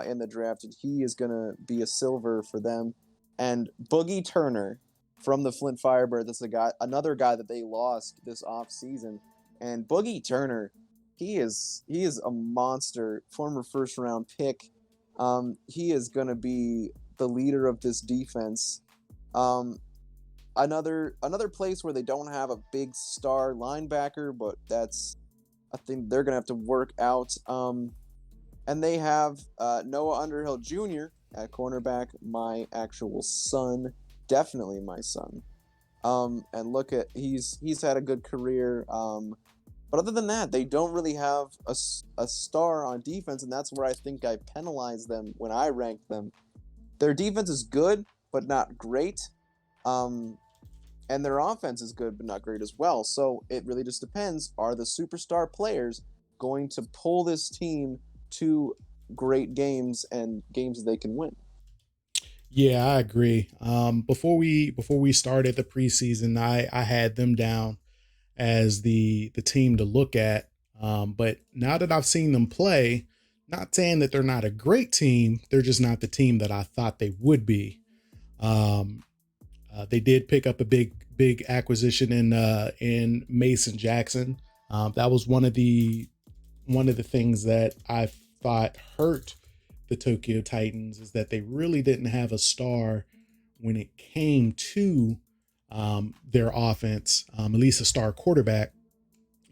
in the draft, and he is going to be a silver for them. And Boogie Turner from the Flint Firebirds. That's another guy that they lost this offseason. And Boogie Turner, he is a monster, former first-round pick. He is going to be the leader of this defense. Another place where they don't have a big star linebacker, but that's a thing they're going to have to work out. And they have Noah Underhill Jr. at cornerback, my actual son. Definitely my son. And look at he's had a good career. But other than that, they don't really have a star on defense, and that's where I think I penalize them when I rank them. Their defense is good, but not great. Um, and their offense is good, but not great as well. So it really just depends. Are the superstar players going to pull this team to great games and games that they can win? Yeah, I agree. Before we started the preseason, I had them down as the team to look at. But now that I've seen them play, not saying that they're not a great team, they're just not the team that I thought they would be. Um, they did pick up a big acquisition in Mason Jackson. That was one of the things that I thought hurt the Tokyo Titans is that they really didn't have a star when it came to their offense, at least a star quarterback.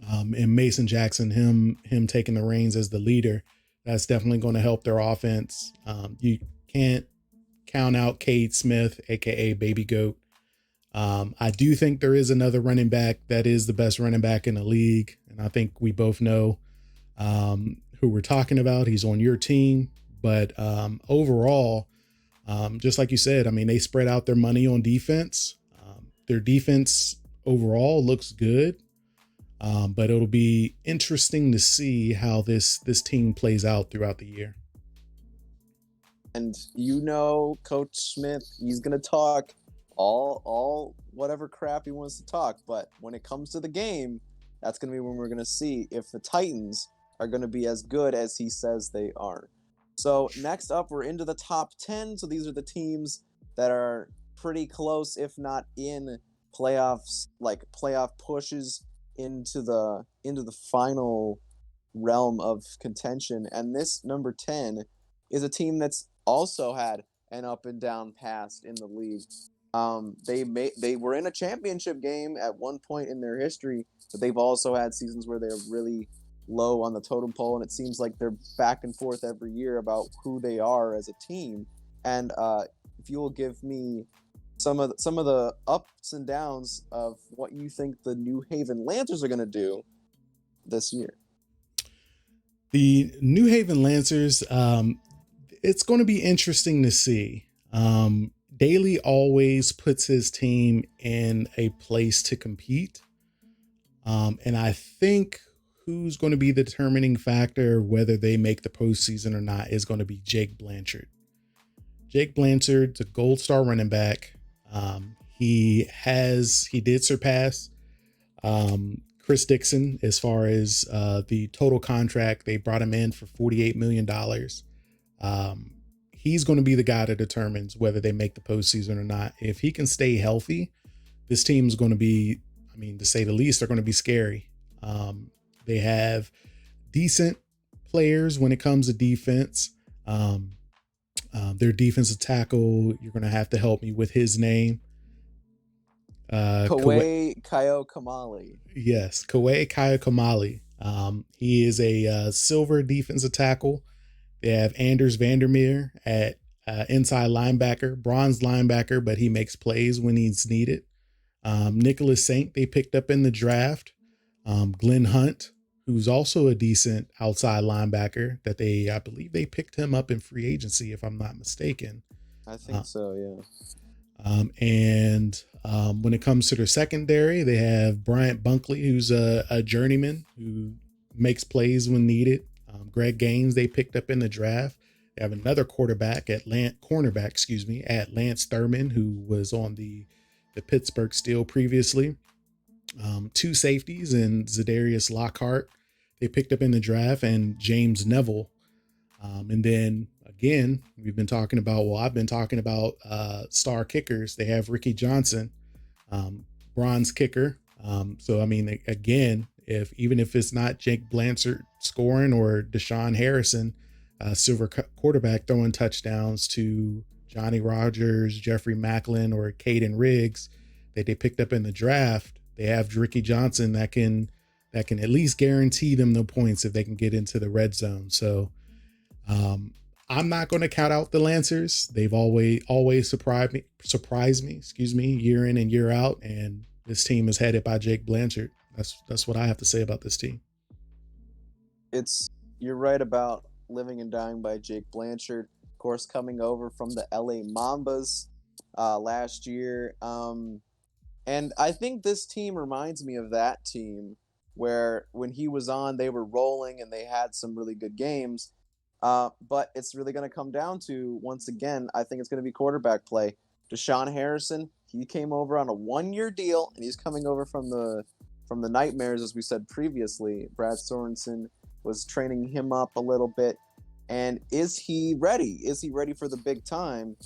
And Mason Jackson, him taking the reins as the leader, that's definitely going to help their offense. You can't count out Cade Smith, aka Baby Goat. I do think there is another running back that is the best running back in the league, and I think we both know who we're talking about. He's on your team, but overall, just like you said, I mean, they spread out their money on defense. Their defense overall looks good, but it'll be interesting to see how this team plays out throughout the year. And you know, Coach Smith, he's gonna talk all whatever crap he wants to talk. But when it comes to the game, that's gonna be when we're gonna see if the Titans are gonna be as good as he says they are. So next up, we're into the top 10. So these are the teams that are pretty close, if not in playoffs, like playoff pushes into the final realm of contention. And this number 10 is a team that's also had an up and down past in the league. They were in a championship game at one point in their history, but they've also had seasons where they're really low on the totem pole, and it seems like they're back and forth every year about who they are as a team. And if you will give me some of the ups and downs of what you think the New Haven Lancers are going to do this year. The New Haven Lancers, it's going to be interesting to see. Daly always puts his team in a place to compete. And I think who's going to be the determining factor whether they make the postseason or not is going to be Jake Blanchard. Jake Blanchard's a gold star running back. He did surpass Chris Dixon as far as the total contract. They brought him in for $48 million. He's going to be the guy that determines whether they make the postseason or not. If he can stay healthy, this team's going to be, I mean, to say the least, they're going to be scary. They have decent players when it comes to defense. Their defensive tackle, you're going to have to help me with his name. Kawhi Kaio Kamali. Yes, Kawhi Kamali. He is a silver defensive tackle. They have Anders Vandermeer at inside linebacker, bronze linebacker, but he makes plays when he's needed. Nicholas Saint, they picked up in the draft. Glenn Hunt, who's also a decent outside linebacker I believe they picked him up in free agency, if I'm not mistaken. I think so, yeah. When it comes to their secondary, they have Bryant Bunkley, who's a journeyman who makes plays when needed. Greg Gaines, they picked up in the draft. They have another cornerback, at Lance Thurman, who was on the Pittsburgh Steel previously. Two safeties and Zadarius Lockhart, they picked up in the draft, and James Neville. And then again, I've been talking about star kickers. They have Ricky Johnson, bronze kicker. So, I mean, again, even if it's not Jake Blanchard scoring or Deshaun Harrison, silver quarterback throwing touchdowns to Johnny Rogers, Jeffrey Macklin, or Caden Riggs that they picked up in the draft, they have Ricky Johnson that can at least guarantee them the points if they can get into the red zone. So I'm not going to count out the Lancers. They've always surprised me, excuse me, year in and year out. And this team is headed by Jake Blanchard. That's what I have to say about this team. It's You're right about Living and Dying by Jake Blanchard, of course, coming over from the LA Mambas last year. And I think this team reminds me of that team where when he was on, they were rolling and they had some really good games. But it's really going to come down to, once again, I think it's going to be quarterback play. Deshaun Harrison, he came over on a 1-year deal, and he's coming over from the Nightmares, as we said previously. Brad Sorensen was training him up a little bit. And is he ready? Is he ready for the big time?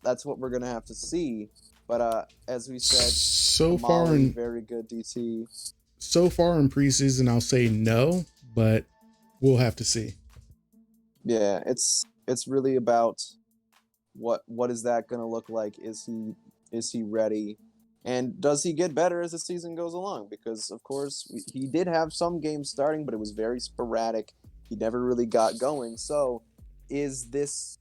That's what we're going to have to see. But as we said, So far Kamali, in very good DT. so far in preseason, I'll say no, but we'll have to see. Yeah, it's really about what is that going to look like? Is he ready? And does he get better as the season goes along? Because of course he did have some games starting, but it was very sporadic. He never really got going. So is this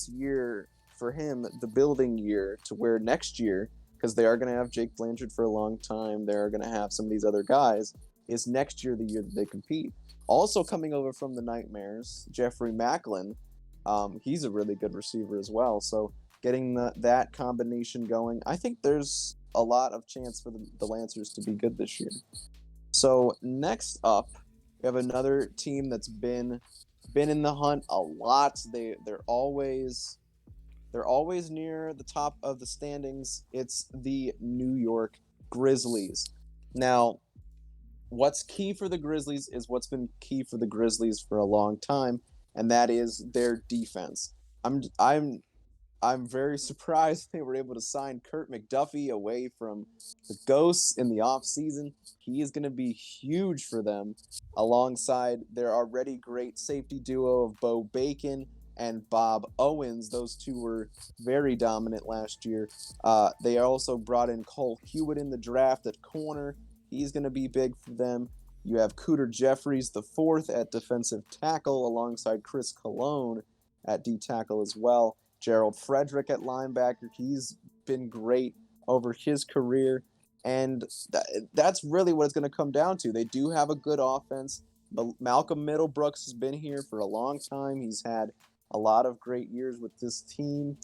year for him the building year to where next year, because they are going to have Jake Blanchard for a long time, they are going to have some of these other guys. Is next year the year that they compete? Also coming over from the Nightmares, Jeffrey Macklin. He's a really good receiver as well. So getting that combination going, I think there's a lot of chance for the Lancers to be good this year. So next up, we have another team that's been in the hunt a lot. They're always near the top of the standings. It's the New York Grizzlies. Now, what's key for the Grizzlies is what's been key for the Grizzlies for a long time, and that is their defense. I'm very surprised they were able to sign Kurt McDuffie away from the Ghosts in the offseason. He is going to be huge for them alongside their already great safety duo of Bo Bacon and Bob Owens. Those two were very dominant last year. They also brought in Cole Hewitt in the draft at corner. He's going to be big for them. You have Cooter Jeffries the fourth at defensive tackle alongside Chris Cologne at D tackle as well. Gerald Frederick at linebacker. He's been great over his career. And that's really what it's going to come down to. They do have a good offense. Malcolm Middlebrooks has been here for a long time. He's had a lot of great years with this team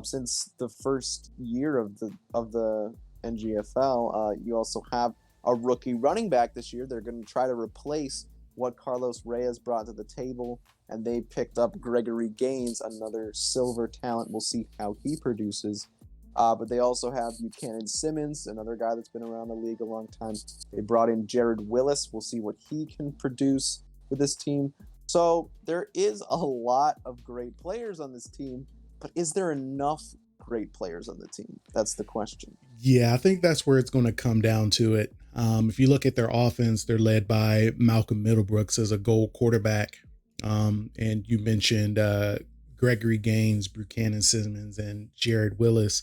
since the first year of the NGFL. You also have a rookie running back this year. They're going to try to replace what Carlos Reyes brought to the table, and they picked up Gregory Gaines, another silver talent. We'll see how he produces. But they also have Buchanan Simmons, another guy that's been around the league a long time. They brought in Jared Willis. We'll see what he can produce for this team. So there is a lot of great players on this team, but is there enough great players on the team? That's the question. Yeah, I think that's where it's going to come down to it. If you look at their offense, they're led by Malcolm Middlebrooks as a goal quarterback. And you mentioned Gregory Gaines, Buchanan Simmons, and Jared Willis.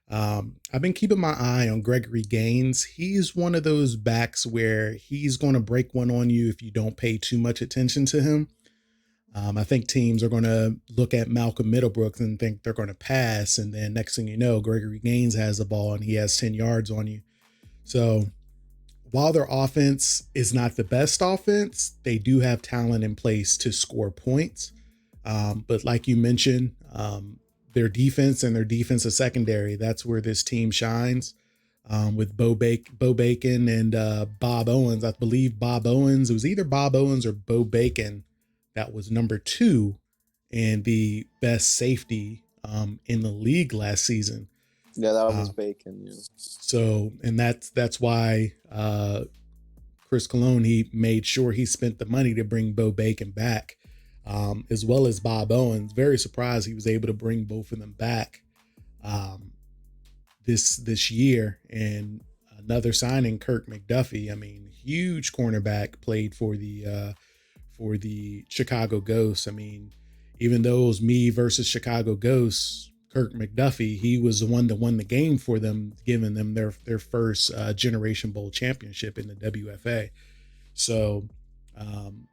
I've been keeping my eye on Gregory Gaines. He's one of those backs where he's going to break one on you if you don't pay too much attention to him. I think teams are going to look at Malcolm Middlebrooks and think they're going to pass. And then next thing you know, Gregory Gaines has the ball and he has 10 yards on you. So while their offense is not the best offense, they do have talent in place to score points. But like you mentioned, their defense and their defensive secondary, that's where this team shines. With Bo Bacon and Bob Owens. I believe Bob Owens, it was either Bob Owens or Bo Bacon that was number 2 and the best safety in the league last season. Yeah, that Uh, was Bacon. Yeah. so, and that's why Chris Cologne, he made sure he spent the money to bring Bo Bacon back, as well as Bob Owens. Very surprised he was able to bring both of them back um, this year. And another signing, Kirk McDuffie. I mean, huge cornerback, played for the Chicago Ghosts. I mean, even though it was me versus Chicago Ghosts, Kirk McDuffie, he was the one that won the game for them, giving them their first Generation Bowl championship in the WFA. So, um,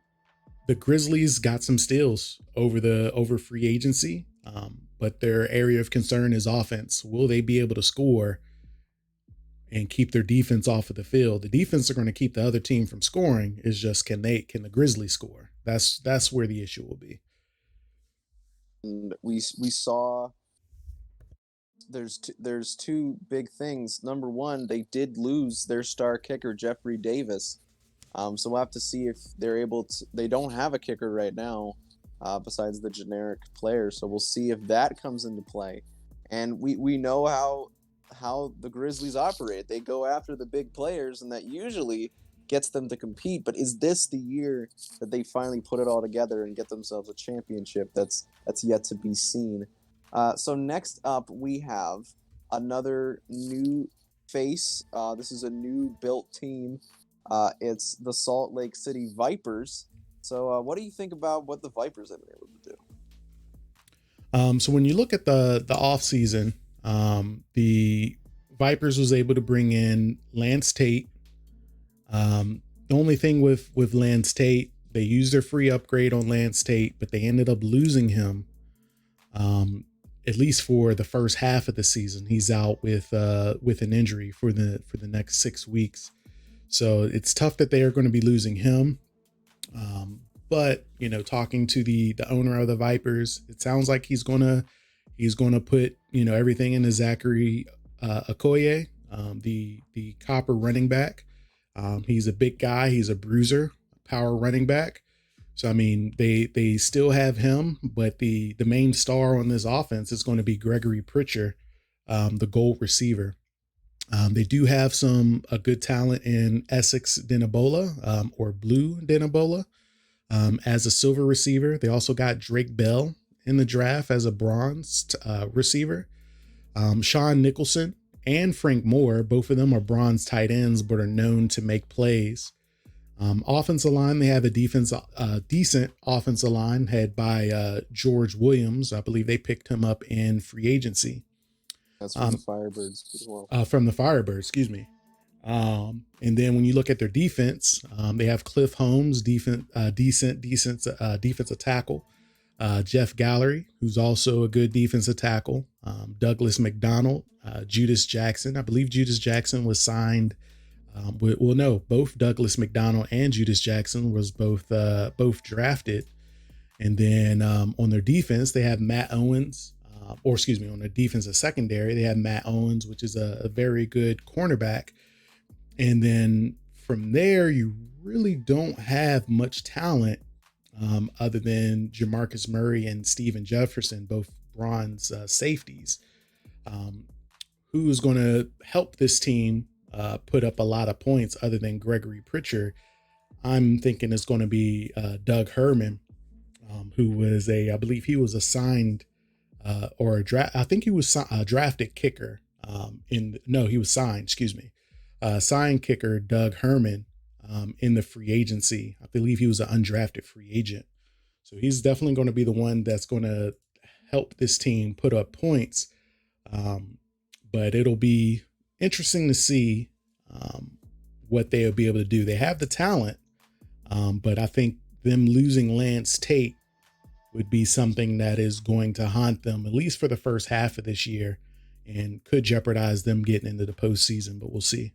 the Grizzlies got some steals over free agency, but their area of concern is offense. Will they be able to score and keep their defense off of the field? The defense are going to keep the other team from scoring. Is just can the Grizzlies score? That's where the issue will be. And we saw there's two big things. Number one, they did lose their star kicker Jeffrey Davis. So we'll have to see if they're able to. They don't have a kicker right now, besides the generic player. So we'll see if that comes into play. And we know how the Grizzlies operate. They go after the big players, and that usually gets them to compete. But is this the year that they finally put it all together and get themselves a championship? That's yet to be seen. So next up, we have another new face. This is a new built team. It's the Salt Lake City Vipers. So, what do you think about what the Vipers have been able to do? So when you look at the off season, the Vipers was able to bring in Lance Tate. The only thing with Lance Tate, they used their free upgrade on Lance Tate, but they ended up losing him. At least for the first half of the season, he's out with an injury for the next 6 weeks. So it's tough that they are going to be losing him. But talking to the owner of the Vipers, it sounds like he's gonna put everything into Zachary Okoye, the copper running back. He's a big guy. He's a bruiser, power running back. So I mean, they still have him, but the main star on this offense is going to be Gregory Pritchard, the gold receiver. They do have a good talent in Essex Denibola, or Blue Denibola, as a silver receiver. They also got Drake Bell in the draft as a bronze receiver. Sean Nicholson and Frank Moore, both of them are bronze tight ends, but are known to make plays. Offensive line, they have a decent offensive line head by George Williams. I believe they picked him up in free agency. That's from the Firebirds as well. From the Firebirds, excuse me. And then when you look at their defense, they have Cliff Holmes, decent defensive tackle. Jeff Gallery, who's also a good defensive tackle. Douglas McDonald, Judas Jackson. I believe Judas Jackson was signed. No, both Douglas McDonald and Judas Jackson was both drafted. And then on their defense, they have Matt Owens, on their defensive secondary, they have Matt Owens, which is a very good cornerback. And then from there, you really don't have much talent other than Jamarcus Murray and Steven Jefferson, both bronze safeties. Who is going to help this team put up a lot of points other than Gregory Pritchard? I'm thinking it's going to be Doug Herman, who was I believe he was assigned or a draft. I think he was a drafted kicker. He was signed. Excuse me, signed kicker Doug Herman in the free agency. I believe he was an undrafted free agent. So he's definitely going to be the one that's going to help this team put up points. But it'll be interesting to see what they'll be able to do. They have the talent, but I think them losing Lance Tate would be something that is going to haunt them, at least for the first half of this year, and could jeopardize them getting into the postseason, but we'll see.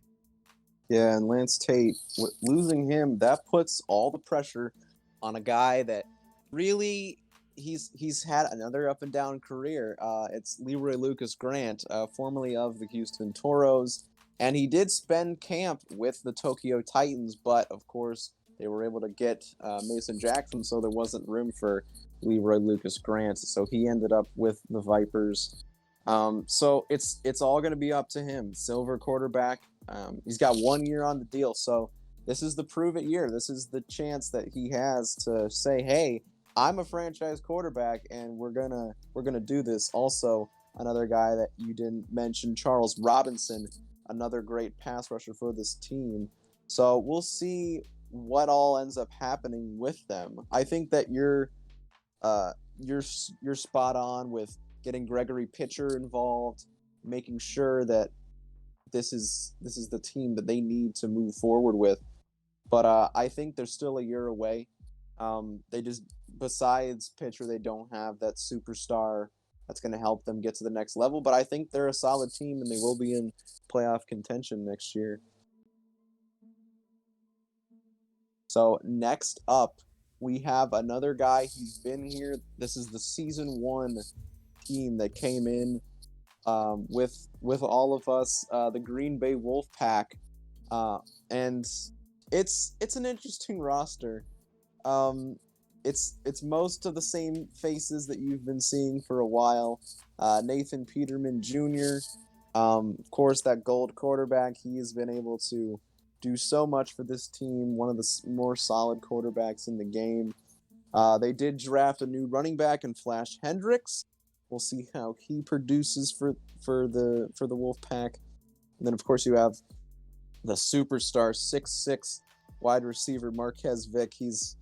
Yeah, and Lance Tate, losing him, that puts all the pressure on a guy that really he's had another up and down career. It's Leroy Lucas Grant, formerly of the Houston Toros, and he did spend camp with the Tokyo Titans, but of course they were able to get Mason Jackson, so there wasn't room for Leroy Lucas Grant, so he ended up with the Vipers. So it's all going to be up to him. Silver quarterback. He's got 1 year on the deal, so this is the prove it year. This is the chance that he has to say, "Hey, I'm a franchise quarterback, and we're gonna do this." Also, another guy that you didn't mention, Charles Robinson, another great pass rusher for this team. So we'll see what all ends up happening with them. I think that you're spot on with getting Gregory Pitcher involved, making sure that this is the team that they need to move forward with. But I think they're still a year away. They just, besides pitcher, they don't have that superstar that's going to help them get to the next level. But I think they're a solid team, and they will be in playoff contention next year. So next up, we have another guy. He's been here. This is the season one team that came in with all of us, the Green Bay Wolfpack, and it's an interesting roster. Um, it's most of the same faces that you've been seeing for a while. Nathan Peterman Jr. Of course, that gold quarterback. He has been able to do so much for this team. One of the more solid quarterbacks in the game. They did draft a new running back in Flash Hendricks. We'll see how he produces for the Wolfpack. And then, of course, you have the superstar 6'6" wide receiver Marquez Vick. He's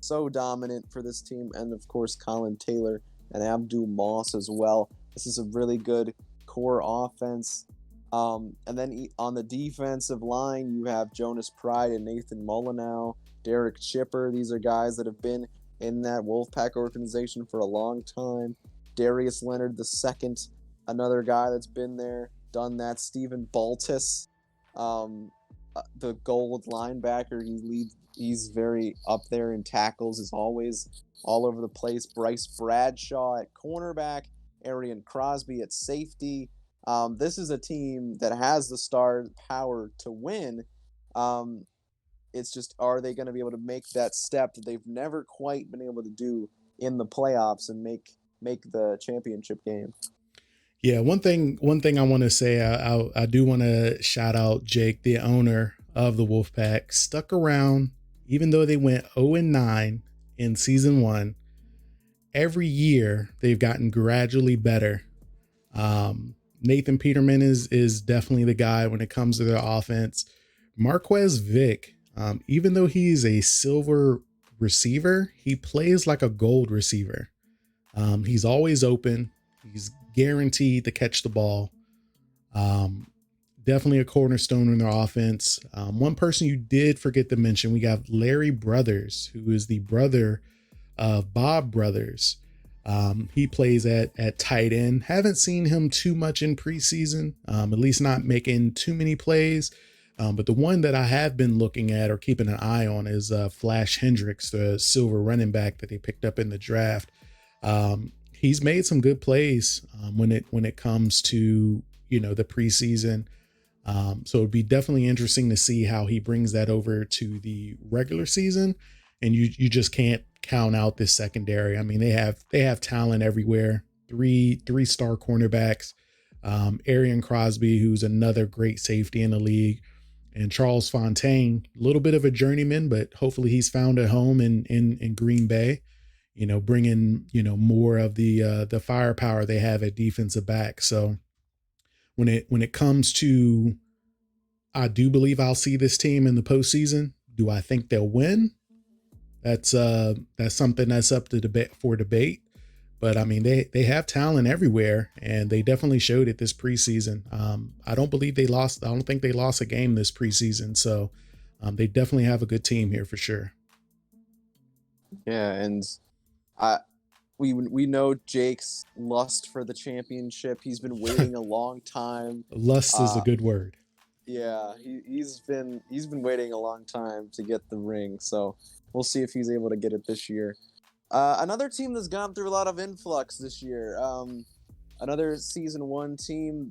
so dominant for this team. And, of course, Colin Taylor and Abdul Moss as well. This is a really good core offense. And then on the defensive line, you have Jonas Pride and Nathan Molyneux, Derek Chipper. These are guys that have been in that Wolfpack organization for a long time. Darius Leonard II, another guy that's been there, done that. Stephen Baltus, the gold linebacker. He's very up there in tackles, is always all over the place. Bryce Bradshaw at cornerback, Arian Crosby at safety. This is a team that has the star power to win. It's just, are they going to be able to make that step that they've never quite been able to do in the playoffs and make the championship game? Yeah, one thing I want to say, I do want to shout out Jake, the owner of the Wolfpack, stuck around even though they went 0-9 in season one. Every year they've gotten gradually better. Nathan Peterman is definitely the guy when it comes to their offense. Marquez Vick, even though he's a silver receiver, he plays like a gold receiver. He's always open. He's guaranteed to catch the ball. Definitely a cornerstone in their offense. One person you did forget to mention, we got Larry Brothers, who is the brother of Bob Brothers. He plays at tight end. Haven't seen him too much in preseason, at least not making too many plays. But the one that I have been looking at or keeping an eye on is Flash Hendricks, the silver running back that they picked up in the draft. He's made some good plays when it comes to the preseason. So it'd be definitely interesting to see how he brings that over to the regular season. And you just can't count out this secondary. I mean, they have talent everywhere. Three-star cornerbacks. Arian Crosby, who's another great safety in the league, and Charles Fontaine, a little bit of a journeyman, but hopefully he's found a home in Green Bay. Bringing more of the firepower they have at defensive back. So when it comes to, I do believe I'll see this team in the postseason. Do I think they'll win? That's something that's up to debate. But I mean, they have talent everywhere, and they definitely showed it this preseason. I don't think they lost a game this preseason. So they definitely have a good team here for sure. Yeah, and I we know Jake's lust for the championship. He's been waiting a long time. Lust is a Uh, good word. yeah, he's been waiting a long time to get the ring. So we'll see if he's able to get it this year. Another team that's gone through a lot of influx this year. Another season one team,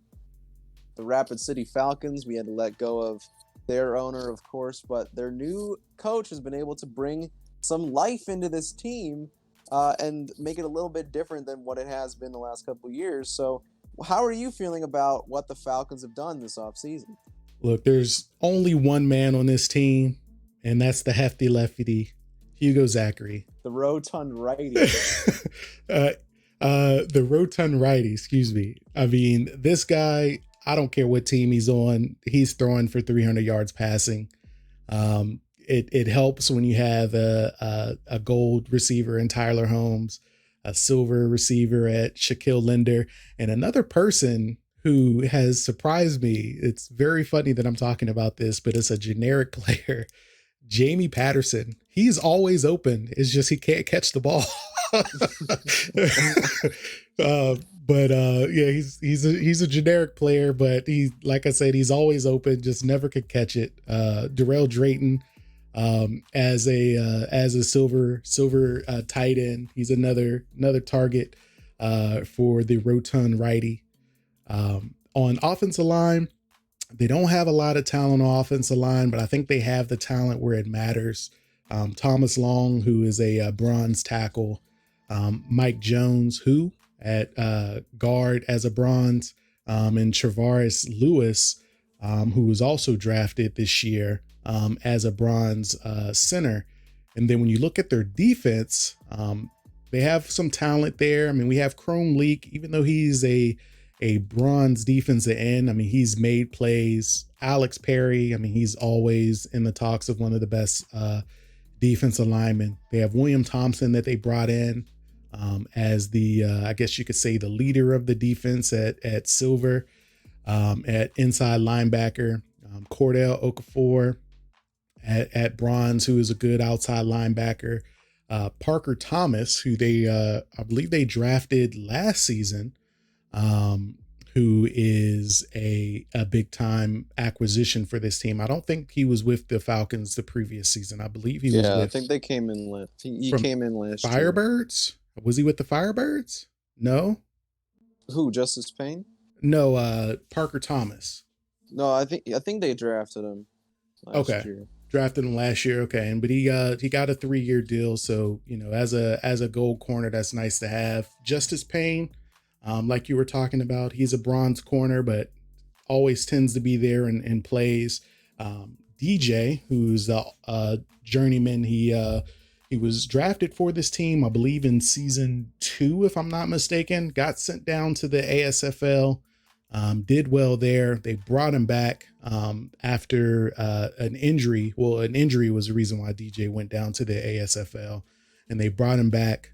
the Rapid City Falcons. We had to let go of their owner, of course, but their new coach has been able to bring some life into this team and make it a little bit different than what it has been the last couple of years. So, how are you feeling about what the Falcons have done this offseason? Look, there's only one man on this team, and that's the hefty lefty, Hugo Zachary. The rotund righty. The rotund righty, excuse me. I mean, this guy, I don't care what team he's on, he's throwing for 300 yards passing. It helps when you have a gold receiver in Tyler Holmes, a silver receiver at Shaquille Linder, and another person who has surprised me. It's very funny that I'm talking about this, but it's a generic player, Jamie Patterson. he's always open. It's just he can't catch the ball. But yeah, he's a generic player, but he, like I said, he's always open, just never could catch it. Darrell Drayton, as a silver tight end, he's another target for the rotund righty. On offensive line, they don't have a lot of talent on offensive line, but I think they have the talent where it matters. Thomas Long, who is a bronze tackle, Mike Jones, who at guard as a bronze, and Travaris Lewis, who was also drafted this year as a bronze center. And then when you look at their defense, they have some talent there. I mean, we have Chrome Leak, even though he's a bronze defensive end. I mean, he's made plays. Alex Perry, I mean, he's always in the talks of one of the best defensive linemen. They have William Thompson that they brought in as the, I guess you could say, the leader of the defense at silver, at inside linebacker. Cordell Okafor at bronze, who is a good outside linebacker. Parker Thomas, who I believe they drafted last season, who is a big time acquisition for this team. I don't think he was with the Falcons the previous season. I believe he was Yeah, I with think they came in last. He from came in last year. Firebirds. Was he with the Firebirds? No, Who? Justice Payne? no. Parker Thomas. No, I think they drafted him last Okay, year. drafted him last year. Okay, but he got a 3-year deal. So as a gold corner, that's nice to have. Justice Payne, like you were talking about, he's a bronze corner, but always tends to be there and plays. DJ, who's a journeyman, he was drafted for this team, I believe, in season 2, if I'm not mistaken. Got sent down to the ASFL, did well there. They brought him back after an injury. Well, an injury was the reason why DJ went down to the ASFL, and they brought him back.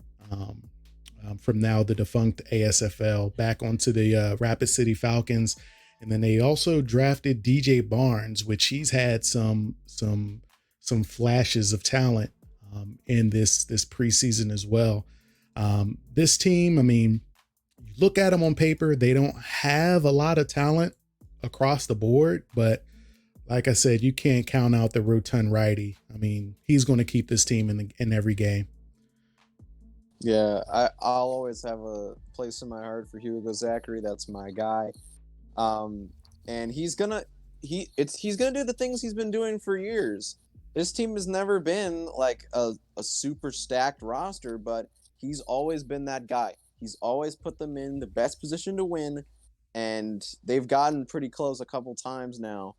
From now the defunct ASFL back onto the Rapid City Falcons. And then they also drafted DJ Barnes, which he's had some flashes of talent in this preseason as well. This team, I mean, you look at them on paper, they don't have a lot of talent across the board, but like I said, you can't count out the rotund righty. I mean, he's going to keep this team in every game. Yeah, I'll always have a place in my heart for Hugo Zachary. That's my guy. And he's gonna do the things he's been doing for years. This team has never been like a super stacked roster, but he's always been that guy. He's always put them in the best position to win, and they've gotten pretty close a couple times now,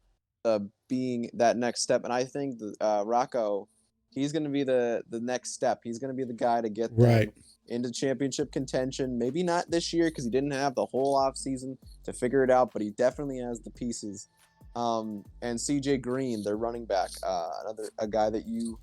being that next step. And I think Rocco, he's going to be the next step. He's going to be the guy to get them Right. into championship contention. Maybe not this year because he didn't have the whole offseason to figure it out, but he definitely has the pieces. And CJ Green, their running back, a guy that you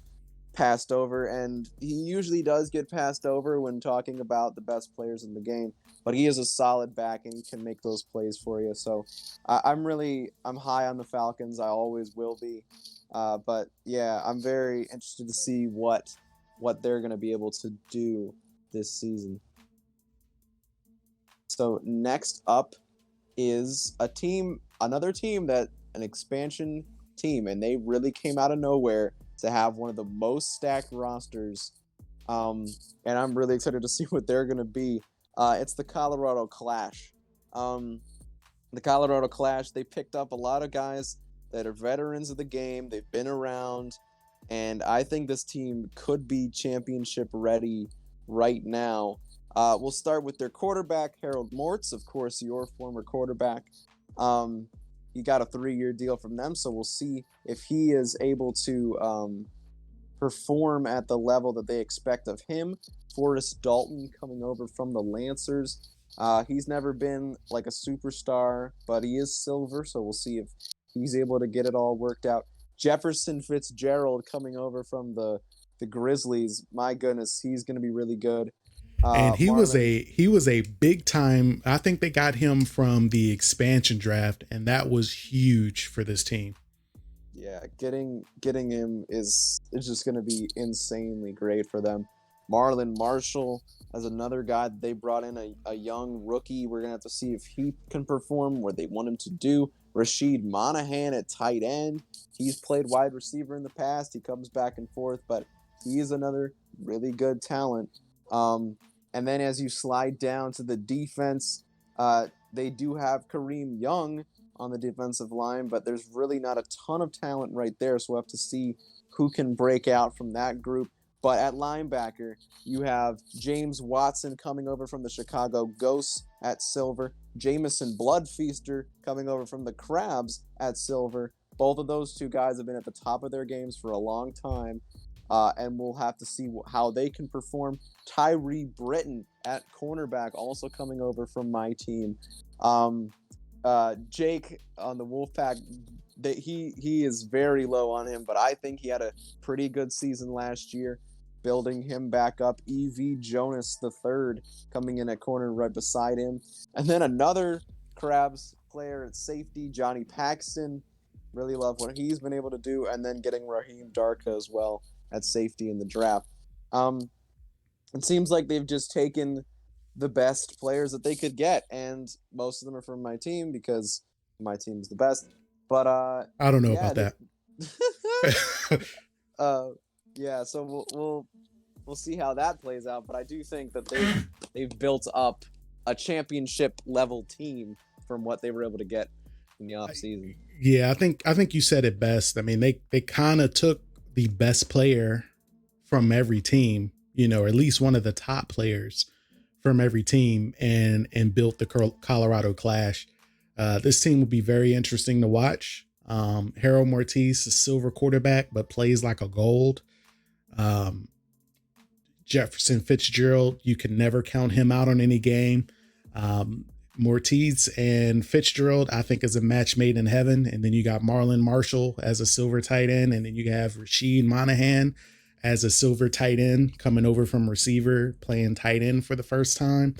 passed over, and he usually does get passed over when talking about the best players in the game, but he is a solid back and he can make those plays for you. So I'm high on the Falcons. I always will be. But yeah, I'm very interested to see what they're going to be able to do this season. So next up is another team that an expansion team, and they really came out of nowhere to have one of the most stacked rosters. And I'm really excited to see what they're going to be. It's the Colorado Clash. The Colorado Clash, they picked up a lot of guys that are veterans of the game. They've been around, and I think this team could be championship ready right now. We'll start with their quarterback, Harold Mortz, of course, your former quarterback. He got a 3-year deal from them, so we'll see if he is able to perform at the level that they expect of him. Forrest Dalton coming over from the Lancers. He's never been like a superstar, but he is silver, so we'll see if he's able to get it all worked out. Jefferson Fitzgerald coming over from the Grizzlies. My goodness, he's going to be really good. And Marlon, he was a big time. I think they got him from the expansion draft, and that was huge for this team. Yeah, getting him is just going to be insanely great for them. Marlon Marshall as another guy that they brought in a young rookie. We're gonna have to see if he can perform what they want him to do. Rashid Monahan at tight end. He's played wide receiver in the past. He comes back and forth, but he is another really good talent. Um, and then as you slide down to the defense, they do have Kareem Young on the defensive line, but there's really not a ton of talent right there. So we'll have to see who can break out from that group. But at linebacker, you have James Watson coming over from the Chicago Ghosts at silver, Jamison Bloodfeaster coming over from the Crabs at silver. Both of those two guys have been at the top of their games for a long time, and we'll have to see how they can perform. Tyree Britton at cornerback, also coming over from my team. Um, Jake on the Wolfpack, that he is very low on him, but I think he had a pretty good season last year. Building him back up, EV Jonas the third coming in at corner right beside him, and then another Crabs player at safety, Johnny Paxton. Really love what he's been able to do, and then getting Raheem Darka as well at safety in the draft. Um, it seems like they've just taken the best players that they could get, and most of them are from my team because my team's the best. But I don't know yeah, about that. uh, yeah. So we'll see how that plays out. But I do think that they've built up a championship level team from what they were able to get in the off season. Yeah, I think you said it best. I mean, they kind of took the best player from every team, or at least one of the top players from every team, and built the Colorado Clash. This team will be very interesting to watch. Harold Mortis, a silver quarterback, but plays like a gold. Um, Jefferson Fitzgerald, you can never count him out on any game. Mortiz and Fitzgerald, I think, is a match made in heaven. And then you got Marlon Marshall as a silver tight end. And then you have Rashid Monahan as a silver tight end coming over from receiver, playing tight end for the first time.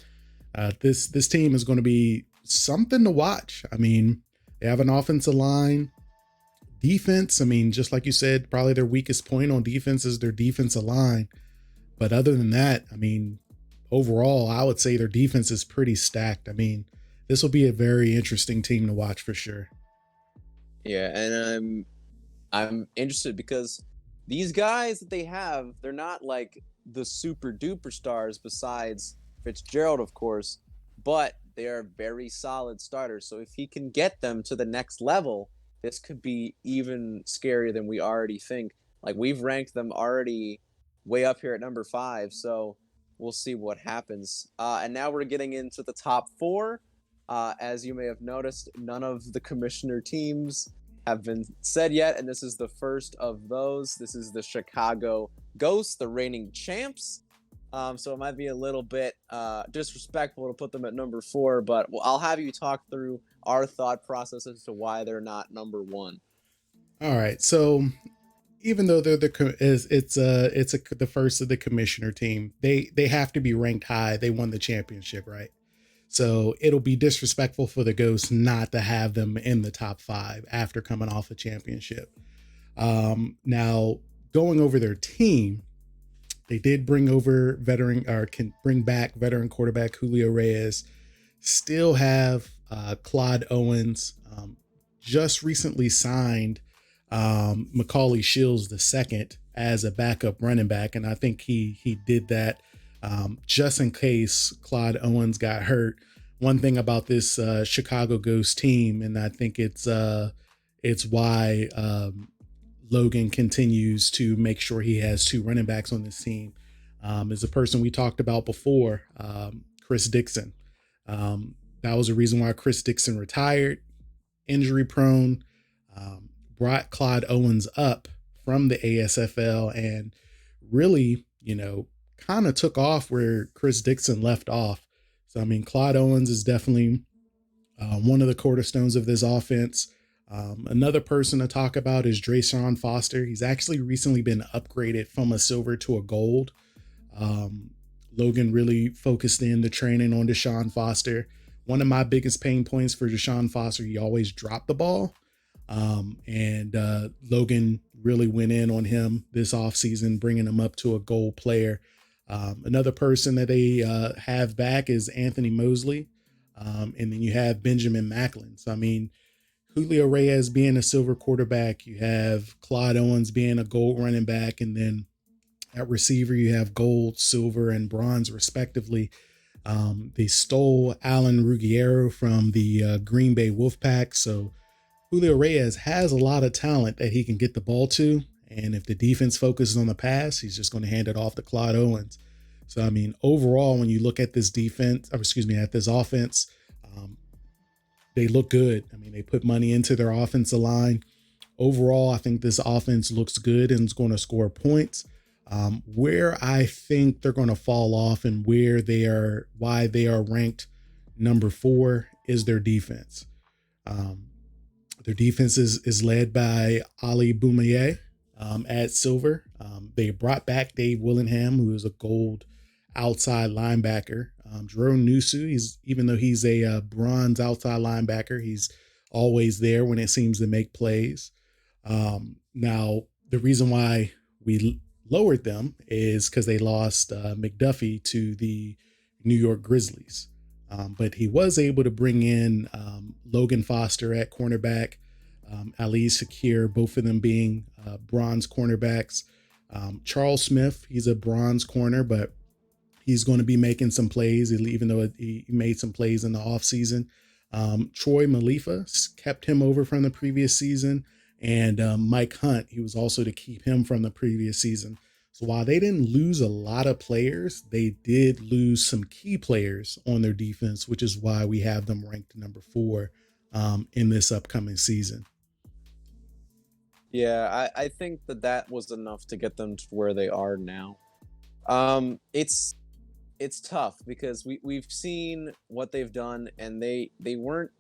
This team is going to be something to watch. I mean, they have an offensive line. Defense, I mean, just like you said, probably their weakest point on defense is their defensive line. But other than that, I mean, overall, I would say their defense is pretty stacked. I mean, this will be a very interesting team to watch for sure. Yeah, and I'm interested because these guys that they have, they're not like the super duper stars besides Fitzgerald, of course, but they are very solid starters. So if he can get them to the next level, this could be even scarier than we already think. Like we've ranked them already way up here at number 5, so we'll see what happens. And now we're getting into the top 4. As you may have noticed, none of the commissioner teams have been said yet, and this is the first of those. This is the Chicago Ghosts, the reigning champs. So it might be a little bit disrespectful to put them at number 4, but I'll have you talk through our thought process as to why they're not number 1. All right, so even though they're the first of the commissioner team, they have to be ranked high. They won the championship, right? So it'll be disrespectful for the Ghosts not to have them in the top 5 after coming off a championship. Now, going over their team, they did bring over can bring back veteran quarterback Julio Reyes. Still have Claude Owens. Just recently signed Macaulay Shields II as a backup running back, and I think he did that just in case Claude Owens got hurt. One thing about this Chicago Ghost team, and I think it's why Logan continues to make sure he has 2 running backs on this team, is a person we talked about before, Chris Dixon. That was the reason why Chris Dixon retired, injury prone, brought Claude Owens up from the ASFL and really, kind of took off where Chris Dixon left off. So, I mean, Claude Owens is definitely one of the cornerstones of this offense. Another person to talk about is Drayshawn Foster. He's actually recently been upgraded from a silver to a gold. Logan really focused in the training on Deshaun Foster. One of my biggest pain points for Deshaun Foster, he always dropped the ball. And Logan really went in on him this offseason, bringing him up to a goal player. Another person that they have back is Anthony Mosley. And then you have Benjamin Macklin. So, I mean, Julio Reyes being a silver quarterback, you have Clyde Owens being a gold running back, and then at receiver, you have gold, silver, and bronze, respectively. They stole Alan Ruggiero from the Green Bay Wolfpack. So Julio Reyes has a lot of talent that he can get the ball to. And if the defense focuses on the pass, he's just going to hand it off to Clyde Owens. So, I mean, overall, when you look at this defense, or excuse me, at this offense, um, they look good. I mean, they put money into their offensive line. Overall, I think this offense looks good and is going to score points. Where I think they're going to fall off and why they are ranked number 4 is their defense. Um, their defense is led by Ali Boumaier at silver. They brought back Dave Willingham, who is a gold outside linebacker. Jerome Nusu, even though he's a bronze outside linebacker, he's always there when it seems to make plays. Now, the reason why we lowered them is because they lost McDuffie to the New York Grizzlies. But he was able to bring in Logan Foster at cornerback, Ali Sakir, both of them being bronze cornerbacks. Charles Smith, he's a bronze corner, but he's going to be making some plays, even though he made some plays in the offseason. Troy Malifa kept him over from the previous season. And Mike Hunt, he was also to keep him from the previous season. So while they didn't lose a lot of players, they did lose some key players on their defense, which is why we have them ranked number 4 in this upcoming season. Yeah, I think that was enough to get them to where they are now. It's tough because we've seen what they've done, and they weren't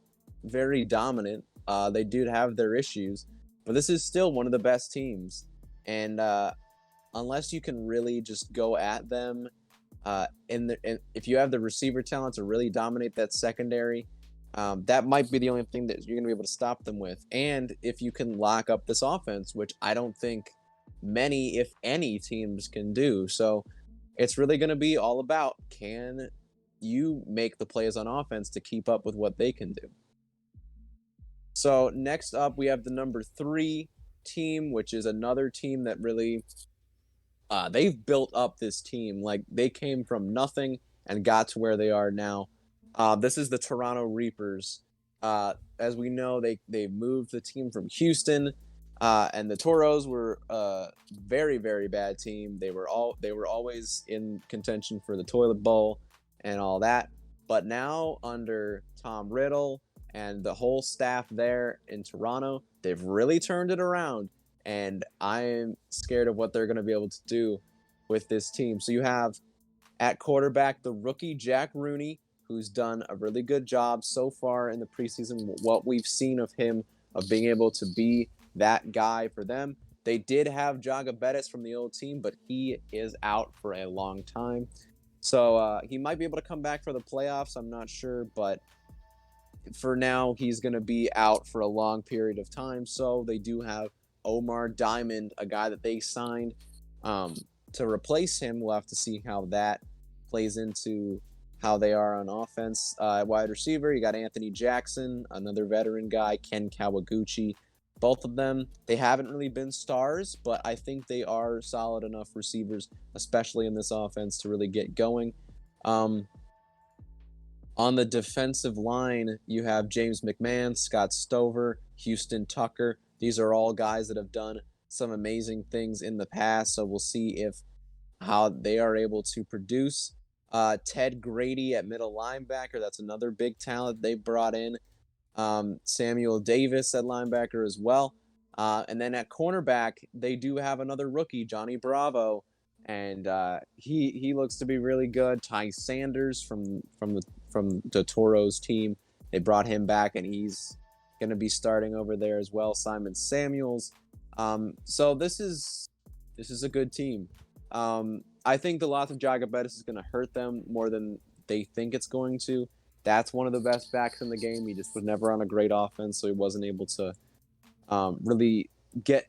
very dominant. They did have their issues, but this is still one of the best teams. And unless you can really just go at them, if you have the receiver talent to really dominate that secondary, that might be the only thing that you're going to be able to stop them with. And if you can lock up this offense, which I don't think many, if any, teams can do. So it's really going to be all about, can you make the plays on offense to keep up with what they can do? So next up, we have the number 3 team, which is another team that really they've built up this team. Like, they came from nothing and got to where they are now. This is the Toronto Reapers. As we know, they moved the team from Houston, and the Toros were a very, very bad team. They were always in contention for the toilet bowl and all that. But now, under Tom Riddle and the whole staff there in Toronto, they've really turned it around, and I'm scared of what they're going to be able to do with this team. So you have at quarterback the rookie Jack Rooney, who's done a really good job so far in the preseason. What we've seen of him, of being able to be that guy for them. They did have Jaga Bettis from the old team, but he is out for a long time. So he might be able to come back for the playoffs. I'm not sure, but for now, he's going to be out for a long period of time. So they do have Omar Diamond, a guy that they signed to replace him. We'll have to see how that plays into how they are on offense. Wide receiver, you got Anthony Jackson, another veteran guy, Ken Kawaguchi. Both of them, they haven't really been stars, but I think they are solid enough receivers, especially in this offense, to really get going. On the defensive line, you have James McMahon, Scott Stover, Houston Tucker. These are all guys that have done some amazing things in the past, so we'll see how they are able to produce. Ted Grady at middle linebacker, that's another big talent they brought in. Samuel Davis at linebacker as well. And then at cornerback, they do have another rookie, Johnny Bravo, and he looks to be really good. Ty Sanders from the Toros team, they brought him back, and he's going to be starting over there as well. Simon Samuels. So this is a good team. I think the loss of Jaga Bettis is going to hurt them more than they think it's going to. That's one of the best backs in the game. He just was never on a great offense, so he wasn't able to really get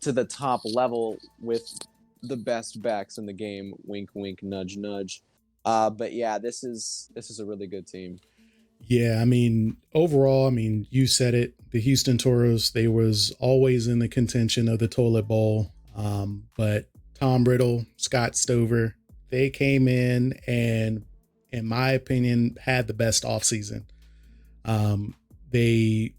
to the top level with the best backs in the game. Wink, wink, nudge, nudge. But yeah, this is a really good team. Yeah, I mean, overall, I mean, you said it. The Houston Toros, they was always in the contention of the toilet bowl. But Tom Riddle, Scott Stover, they came in my opinion, had the best offseason. They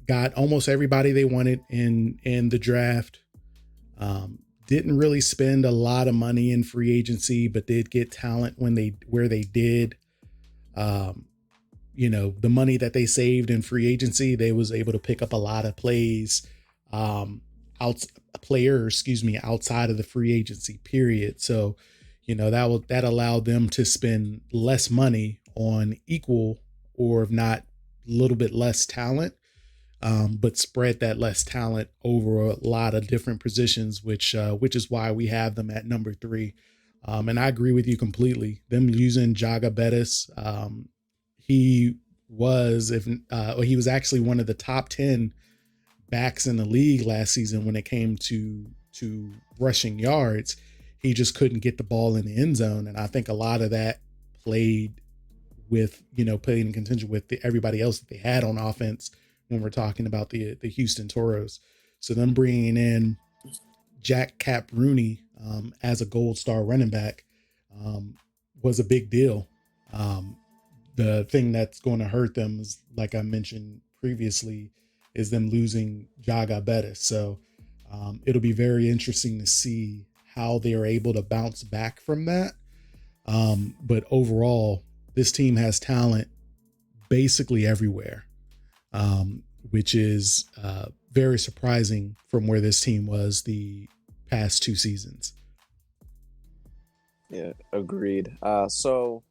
got almost everybody they wanted in the draft. Didn't really spend a lot of money in free agency, but did get talent when they where they did. Um, the money that they saved in free agency, they was able to pick up a lot of plays, um, out players, excuse me, outside of the free agency period. So, that allowed them to spend less money on equal, or if not a little bit less talent, but spread that less talent over a lot of different positions, which is why we have them at number three. And I agree with you completely. Them using Jaga Bettis, he he was actually one of the top 10 backs in the league last season when it came to rushing yards. He just couldn't get the ball in the end zone, and I think a lot of that played with playing in contention with everybody else that they had on offense when we're talking about the Houston Toros. So them bringing in Jack Cap Rooney as a gold star running back um, was a big deal. Um, the thing that's going to hurt them is, like I mentioned previously, is them losing Jaga Bettis. So it'll be very interesting to see how they are able to bounce back from that. But overall, this team has talent basically everywhere, which is very surprising from where this team was the past two seasons. Yeah, agreed. So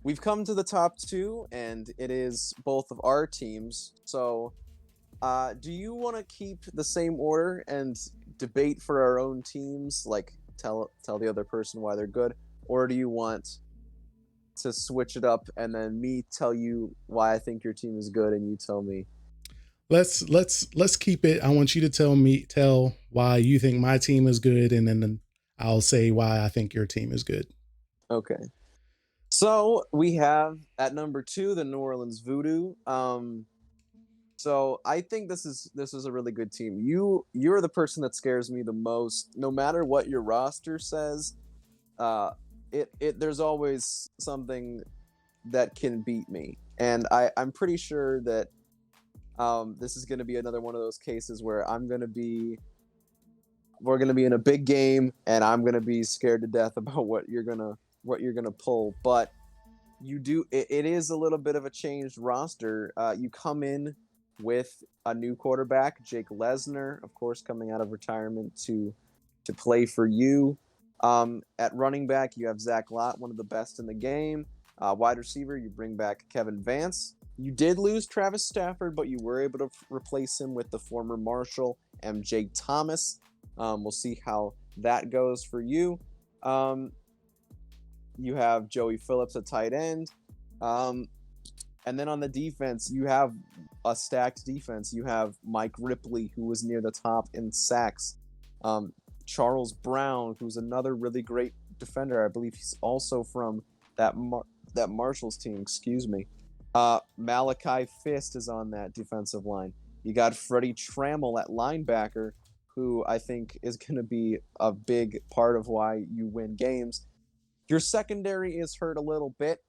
we've come to the top two, and it is both of our teams. So, do you want to keep the same order and debate for our own teams, like tell the other person why they're good, or do you want to switch it up and then me tell you why I think your team is good and you tell me? Let's keep it. I want you to tell why you think my team is good, and then I'll say why I think your team is good. Okay. So we have at number two the New Orleans Voodoo. So I think this is a really good team. You're the person that scares me the most. No matter what your roster says, uh, it there's always something that can beat me, and I'm pretty sure that this is going to be another one of those cases where we're gonna be in a big game, and I'm gonna be scared to death about what you're gonna pull. But it is a little bit of a changed roster. You come in with a new quarterback, Jake Lesnar, of course, coming out of retirement to play for you. At running back, you have Zach Lott, one of the best in the game. Wide receiver, you bring back Kevin Vance. You did lose Travis Stafford, but you were able to replace him with the former Marshall, MJ Thomas. We'll see how that goes for you. Um, you have Joey Phillips at tight end. Um, and then on the defense, you have a stacked defense. You have Mike Ripley, who was near the top in sacks. Um, Charles Brown, who's another really great defender. I believe he's also from that Marshall's team. Excuse me. Malachi Fist is on that defensive line. You got Freddie Trammell at linebacker, who I think is going to be a big part of why you win games. Your secondary is hurt a little bit,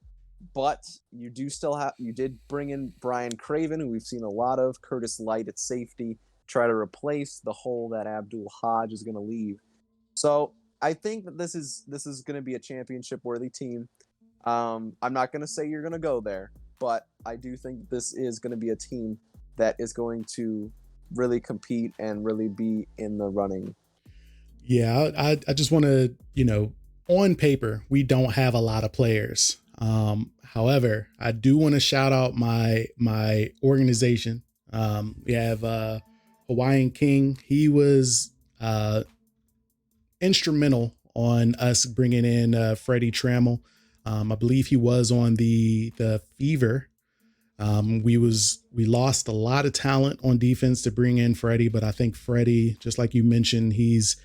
but you did bring in Brian Craven, who we've seen a lot of, Curtis Light at safety, try to replace the hole that Abdul Hodge is going to leave. So I think that this is going to be a championship worthy team. I'm not going to say you're going to go there, but I do think this is going to be a team that is going to really compete and really be in the running. Yeah, I just want to, on paper, we don't have a lot of players. However, I do want to shout out my organization. We have Hawaiian King. He was instrumental on us bringing in Freddie Trammell. I believe he was on the Fever We lost a lot of talent on defense to bring in Freddie, but I think Freddie, just like you mentioned, he's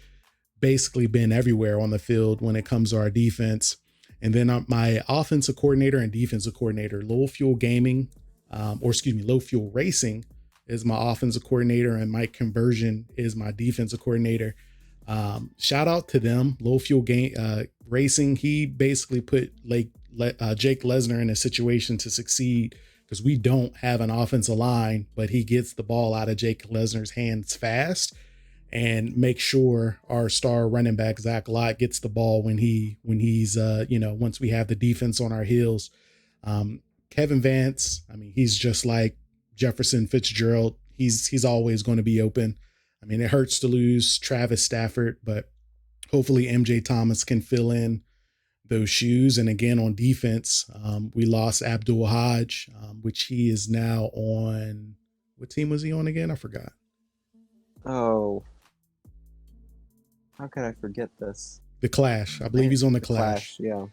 basically been everywhere on the field when it comes to our defense. And then my offensive coordinator and defensive coordinator, Low Fuel Gaming, or excuse me, Low Fuel Racing is my offensive coordinator, and Mike Conversion is my defensive coordinator. Shout out to them, Low Fuel Racing. He basically put Jake Lesnar in a situation to succeed because we don't have an offensive line, but he gets the ball out of Jake Lesnar's hands fast and make sure our star running back Zach Lott gets the ball when he's once we have the defense on our heels. Kevin Vance, I mean, he's just like Jefferson Fitzgerald. He's always going to be open. I mean, it hurts to lose Travis Stafford, but hopefully MJ Thomas can fill in those shoes. And again, on defense, we lost Abdul Hodge, which he is now on. What team was he on again? I forgot. Oh, how could I forget this? The Clash. I believe he's on the Clash. Yeah.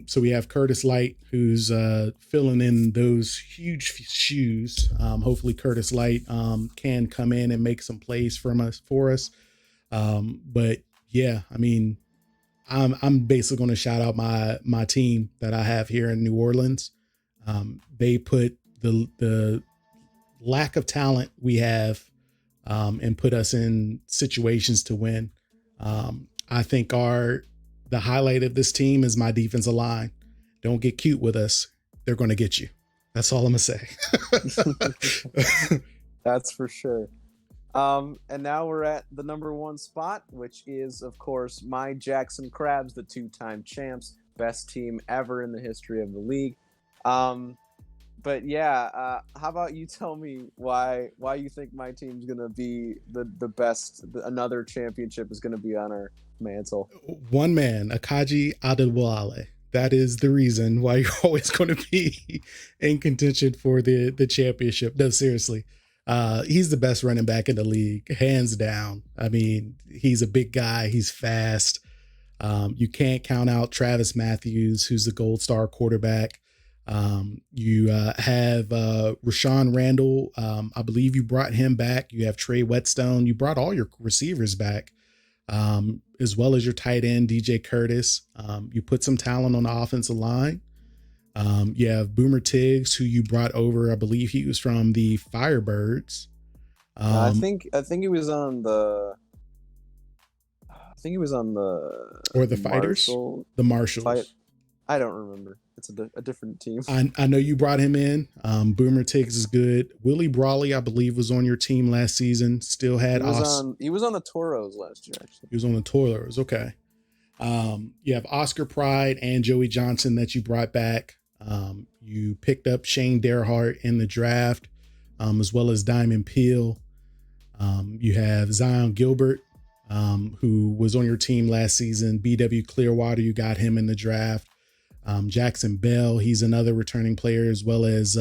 So we have Curtis Light, who's filling in those huge shoes. Hopefully Curtis Light can come in and make some plays for us. But yeah, I mean, I'm basically going to shout out my team that I have here in New Orleans. They put the lack of talent we have and put us in situations to win. I think the highlight of this team is my defensive line. Don't get cute with us. They're going to get you. That's all I'm going to say. That's for sure. And now we're at the number one spot, which is, of course, my Jackson Crabs, the two-time champs, best team ever in the history of the league. But yeah, how about you tell me why you think my team's gonna be the best? Another championship is gonna be on our mantle. One man, Akaji Adewale. That is the reason why you're always going to be in contention for the championship. No, seriously. He's the best running back in the league, hands down. I mean, he's a big guy. He's fast. You can't count out Travis Matthews, who's the gold star quarterback. You have Rashawn Randall. I believe you brought him back. You have Trey Whetstone. You brought all your receivers back, as well as your tight end, DJ Curtis. You put some talent on the offensive line. You have Boomer Tiggs, who you brought over. I believe he was from the Firebirds. I think he was on the. I think he was on the. Or the Fighters. The Marshalls. I don't remember. It's a different team. I know you brought him in. Boomer Tiggs is good. Willie Brawley, I believe, was on your team last season. Still had he was on the Toros last year, actually. He was on the Toros. Okay. You have Oscar Pride and Joey Johnson that you brought back. You picked up Shane Derhart in the draft, as well as Diamond Peel. You have Zion Gilbert, who was on your team last season. BW Clearwater, you got him in the draft. Jackson Bell, he's another returning player, as well as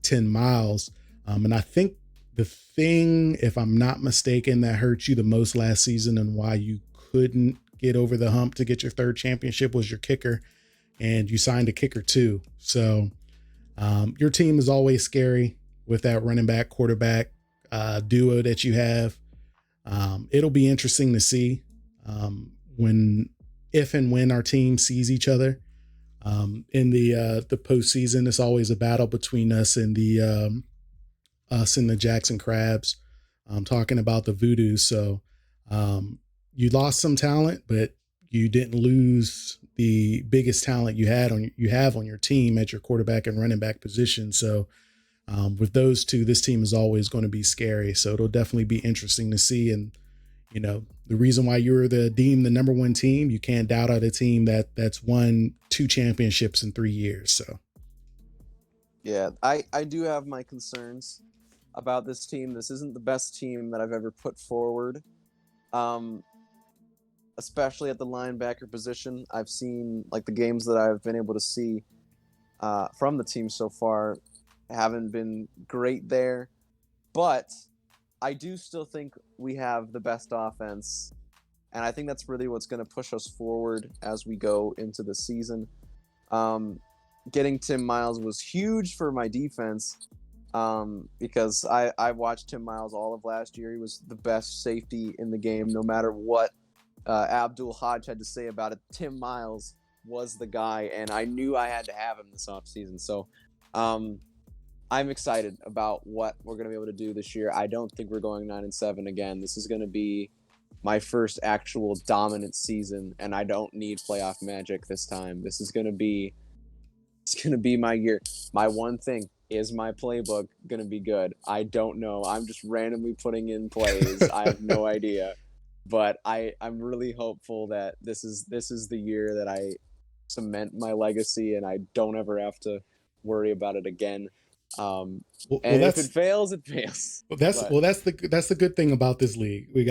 10 Miles. And I think the thing, if I'm not mistaken, that hurt you the most last season and why you couldn't get over the hump to get your third championship was your kicker, and you signed a kicker too. So your team is always scary with that running back quarterback duo that you have. It'll be interesting to see if and when our team sees each other. In the postseason, it's always a battle between us and the Jackson Crabs. I'm talking about the Voodoo. So you lost some talent, but you didn't lose the biggest talent you have on your team at your quarterback and running back position. So with those two, this team is always going to be scary. So it'll definitely be interesting to see. And the reason why you're deemed the number one team, you can't doubt out a team that's won 2 championships in 3 years. So, yeah, I do have my concerns about this team. This isn't the best team that I've ever put forward, especially at the linebacker position. I've seen the games that I've been able to see from the team so far haven't been great there, but I do still think we have the best offense, and I think that's really what's going to push us forward as we go into the season. getting Tim Miles was huge for my defense, because I watched Tim Miles all of last year. He was the best safety in the game, no matter what Abdul Hodge had to say about it. Tim Miles was the guy, and I knew I had to have him this offseason. So um, I'm excited about what we're going to be able to do this year. I don't think we're going 9-7 again. This is going to be my first actual dominant season, and I don't need playoff magic this time. This is going to be it's going to be my year. My one thing is my playbook going to be good. I don't know. I'm just randomly putting in plays. I have no idea, but I'm really hopeful that this is the year that I cement my legacy and I don't ever have to worry about it again. Um, Well, well and if it that's fails, it fails. that's But well that's the good thing about this league. We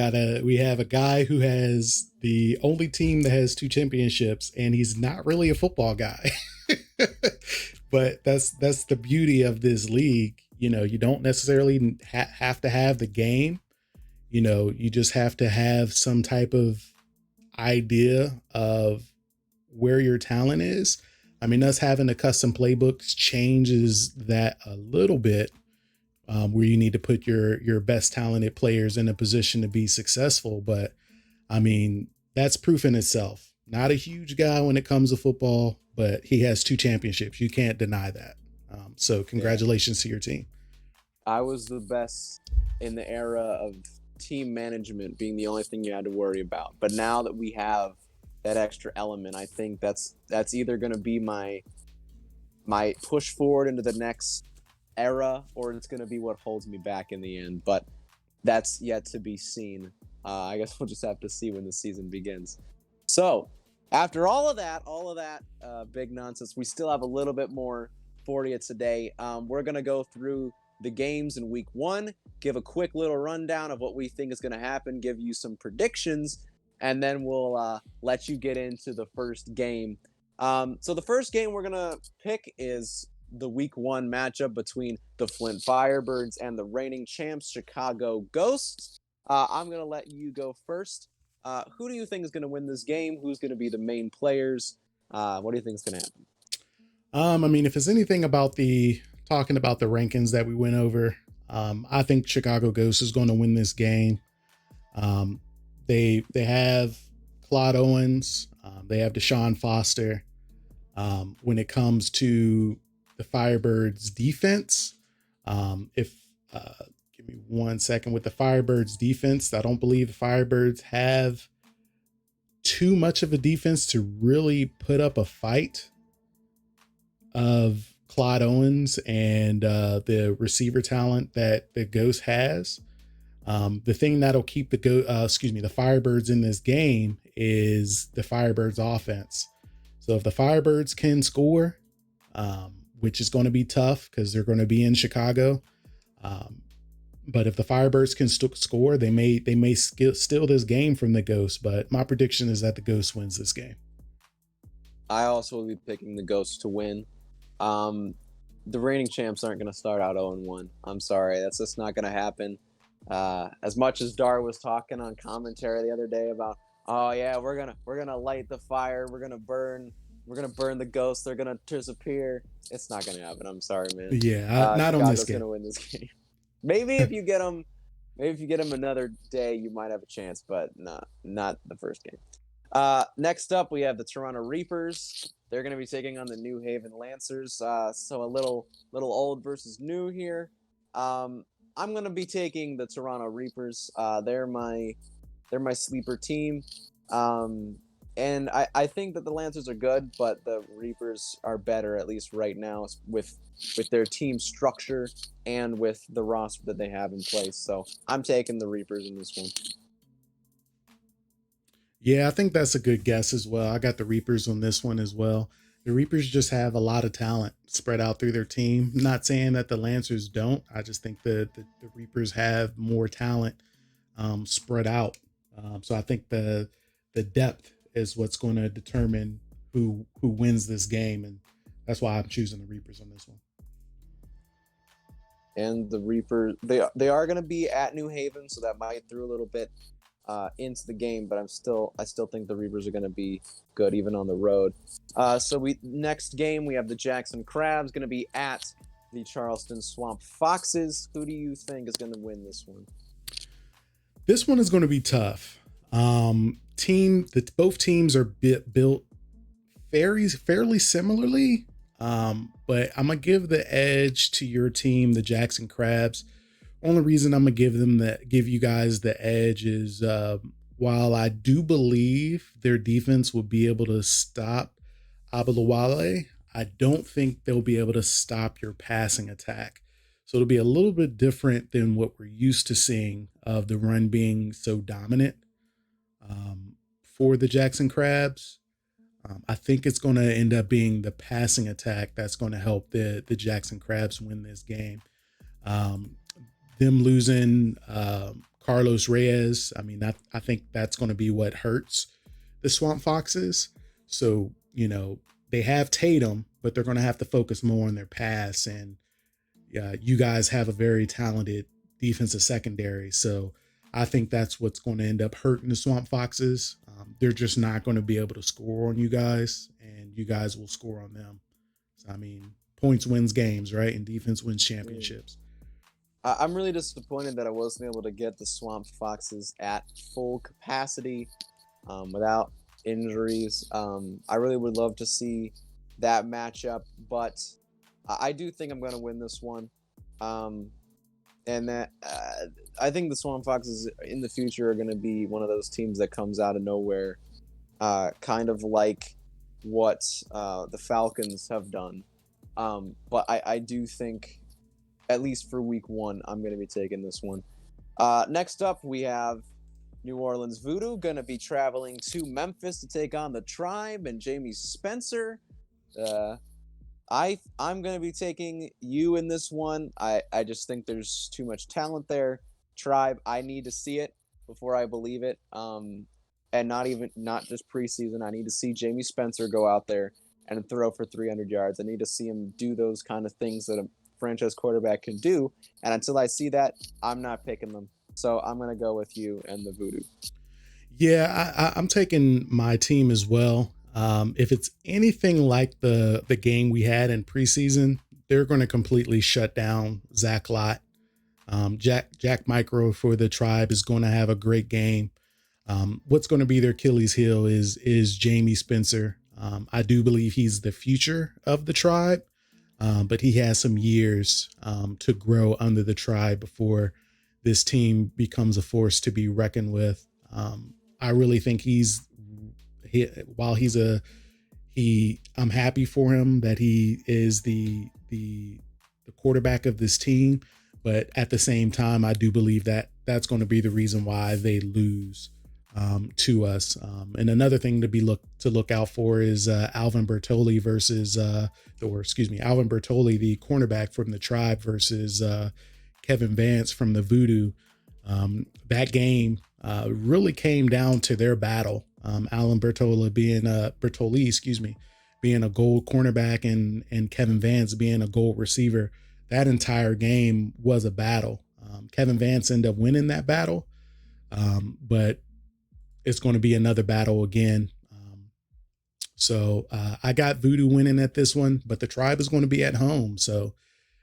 have a guy who has the only team that has 2 championships, and he's not really a football guy. But that's the beauty of this league. You know, you don't necessarily have to have the game. You know, you just have to have some type of idea of where your talent is. I mean, us having the custom playbooks changes that a little bit, where you need to put your best talented players in a position to be successful. But I mean, that's proof in itself. Not a huge guy when it comes to football, but he has 2 championships. You can't deny that. So yeah, congratulations to your team. I was the best in the era of team management being the only thing you had to worry about. But now that we have that extra element, I think that's either going to be my push forward into the next era, or it's going to be what holds me back in the end. But that's yet to be seen. I guess we'll just have to see when the season begins. So, after all of that big nonsense, we still have a little bit more for you today. We're gonna go through the games in Week 1, give a quick little rundown of what we think is gonna happen, give you some predictions, and then we'll let you get into the first game. So the first game we're gonna pick is the Week 1 matchup between the Flint Firebirds and the reigning champs Chicago Ghosts. I'm gonna let you go first. Who do you think is going to win this game? Who's going to be the main players? What do you think is going to happen? I mean, if it's anything about the talking about the rankings that we went over, I think Chicago Ghost is going to win this game. Um, they have Claude Owens, they have Deshaun Foster. When it comes to the Firebirds defense, if give me 1 second with the Firebirds defense, I don't believe the Firebirds have too much of a defense to really put up a fight of Claude Owens and the receiver talent that the Ghost has. The thing that'll keep the the Firebirds in this game is the Firebirds offense. So if the Firebirds can score, which is going to be tough because they're going to be in Chicago, but if the Firebirds can score, they may steal this game from the Ghost. But my prediction is that the Ghost wins this game. I also will be picking the Ghosts to win. Um, the reigning champs aren't going to start out 0-1. I'm sorry, that's just not going to happen. As much as Dar was talking on commentary the other day about, oh yeah, we're gonna light the fire, we're gonna burn the ghosts, they're gonna disappear. It's not gonna happen. I'm sorry, man. Yeah, not on this Chicago's game. gonna win this game. Maybe if you get them, maybe if you get them another day, you might have a chance, but not the first game. Next up, we have the Toronto Reapers. They're going to be taking on the New Haven Lancers. So a little old versus new here. I'm going to be taking the Toronto Reapers. They're my sleeper team. Um, and I think that the Lancers are good, but the Reapers are better, at least right now, with their team structure and with the roster that they have in place. So I'm taking the Reapers in this one. Yeah, I think that's a good guess as well. I got the Reapers on this one as well. The Reapers just have a lot of talent spread out through their team. Not saying that the Lancers don't. I just think the Reapers have more talent spread out. So I think the depth is what's going to determine who wins this game, and that's why I'm choosing the Reapers on this one. And the Reapers, they are going to be at New Haven, so that might throw a little bit. into the game, but I still think the Reavers are going to be good even on the road. So we next game we have the Jackson Crabs going to be at the Charleston Swamp Foxes. Who do you think is going to win this one? This one is going to be tough. Both teams are built fairly similarly. But I'm gonna give the edge to your team, the Jackson Crabs. Only reason I'm gonna give you guys the edge is while I do believe their defense will be able to stop Abalawale, I don't think they'll be able to stop your passing attack. So it'll be a little bit different than what we're used to seeing of the run being so dominant for the Jackson Crabs. I think it's going to end up being the passing attack that's going to help the Jackson Crabs win this game. Um, them losing Carlos Reyes, I mean, I think that's going to be what hurts the Swamp Foxes. So, they have Tatum, but they're going to have to focus more on their pass. And you guys have a very talented defensive secondary. So I think that's what's going to end up hurting the Swamp Foxes. They're just not going to be able to score on you guys, and you guys will score on them. So, I mean, points wins games, right? And defense wins championships. I'm really disappointed that I wasn't able to get the Swamp Foxes at full capacity without injuries. I really would love to see that matchup, but I do think I'm going to win this one. And that I think the Swamp Foxes in the future are going to be one of those teams that comes out of nowhere, kind of like what the Falcons have done. But I do think, at least for week one, I'm going to be taking this one. Next up, we have New Orleans Voodoo going to be traveling to Memphis to take on the Tribe and Jamie Spencer. I'm gonna be taking you in this one. I just think there's too much talent there. Tribe, I need to see it before I believe it. And not just preseason. I need to see Jamie Spencer go out there and throw for 300 yards. I need to see him do those kind of things that a franchise quarterback can do. And until I see that, I'm not picking them. So I'm gonna go with you and the Voodoo. Yeah, I'm taking my team as well. If it's anything like the game we had in preseason, they're going to completely shut down Zach Lott. Jack Micro for the Tribe is going to have a great game. What's going to be their Achilles heel is Jamie Spencer. I do believe he's the future of the Tribe, but he has some years to grow under the Tribe before this team becomes a force to be reckoned with. I really think while I'm happy for him that he is the quarterback of this team, but at the same time, I do believe that that's going to be the reason why they lose to us. And another thing to look out for is Alvin Bertoli, the cornerback from the Tribe, versus Kevin Vance from the Voodoo. That game really came down to their battle. Alan Bertoli being a gold cornerback and Kevin Vance being a gold receiver. That entire game was a battle. Kevin Vance ended up winning that battle, but it's going to be another battle again. So I got Voodoo winning at this one, but the Tribe is going to be at home, so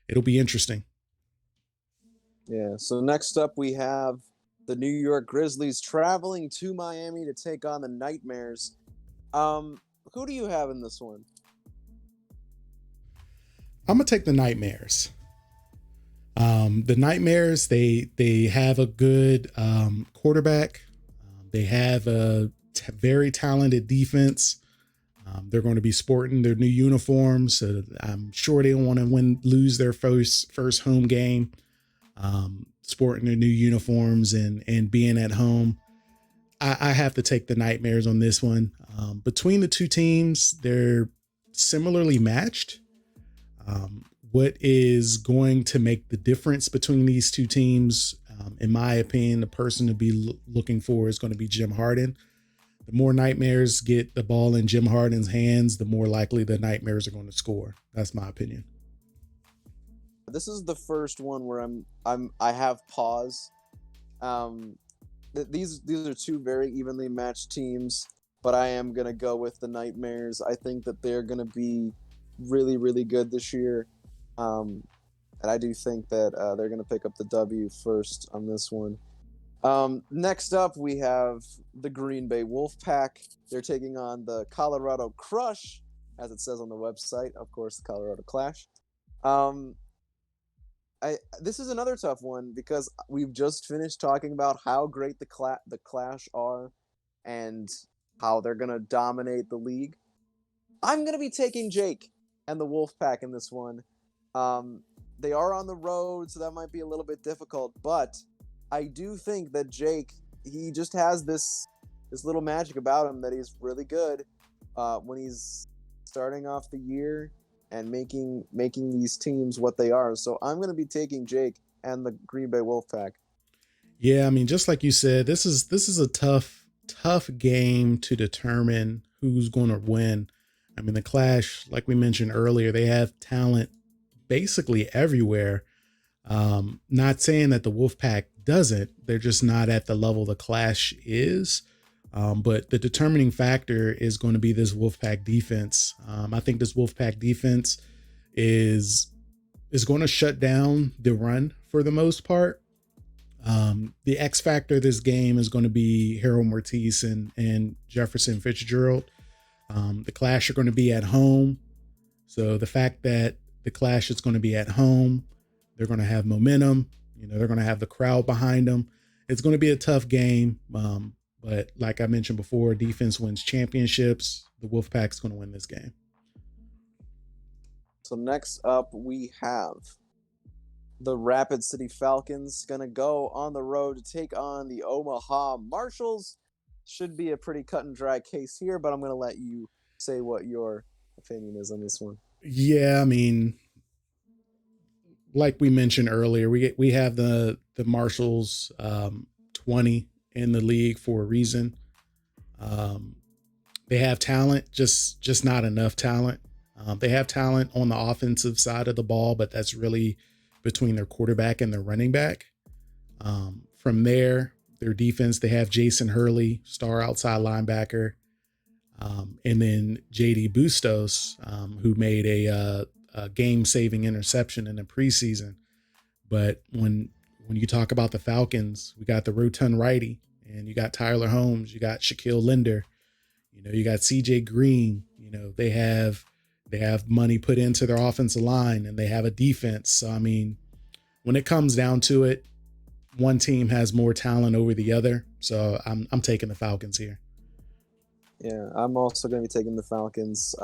it'll be interesting. Yeah. So next up, we have the New York Grizzlies traveling to Miami to take on the Nightmares. Who do you have in this one? I'm gonna take the Nightmares. The Nightmares, they have a good quarterback. They have a very talented defense. They're going to be sporting their new uniforms. So I'm sure they don't want to lose their first home game. Sporting their new uniforms and being at home. I have to take the Nightmares on this one. Between the two teams, they're similarly matched. What is going to make the difference between these two teams, in my opinion, the person to be looking for is going to be Jim Harden. The more Nightmares get the ball in Jim Harden's hands, the more likely the Nightmares are going to score. That's my opinion. This is the first one where I have pause. these are two very evenly matched teams, but I am gonna go with the Nightmares. I think that they're gonna be really, really good this year. Um, and I do think that they're gonna pick up the W first on this one. Next up, we have the Green Bay Wolfpack. They're taking on the Colorado Crush, as it says on the website. Of course, the Colorado Clash. Um, I This is another tough one because we've just finished talking about how great the Clash are and how they're gonna dominate the league. I'm gonna be taking Jake and the Wolfpack in this one. Um, they are on the road, so that might be a little bit difficult, but I do think that Jake, he just has this little magic about him that he's really good when he's starting off the year and making these teams what they are. So I'm gonna be taking Jake and the Green Bay Wolfpack. Yeah, I mean, just like you said, this is a tough game to determine who's going to win. I mean, the Clash, like we mentioned earlier, they have talent basically everywhere. Not saying that the Wolfpack doesn't; they're just not at the level the Clash is. But the determining factor is going to be this Wolfpack defense. I think this Wolfpack defense is is going to shut down the run for the most part. The X factor of this game is going to be Harold Mortis and Jefferson Fitzgerald. The Clash are going to be at home. So the fact that the Clash is going to be at home, they're going to have momentum. You know, they're going to have the crowd behind them. It's going to be a tough game. But like I mentioned before, defense wins championships. The Wolfpack's going to win this game. So next up, we have the Rapid City Falcons gonna go on the road to take on the Omaha Marshals. Should be a pretty cut and dry case here, but I'm gonna let you say what your opinion is on this one. Yeah, I mean, like we mentioned earlier, we have the Marshals 20 in the league for a reason. Um, they have talent, just not enough talent. They have talent on the offensive side of the ball, but that's really between their quarterback and their running back. From there, their defense, they have Jason Hurley, star outside linebacker, and then JD Bustos, who made a game-saving interception in the preseason. But when you talk about the Falcons, we got the rotund righty, and you got Tyler Holmes, you got Shaquille Linder, you know, you got CJ Green. You know, they have money put into their offensive line, and they have a defense. So I mean, when it comes down to it, one team has more talent over the other. So I'm taking the Falcons here. Yeah, I'm also gonna be taking the Falcons.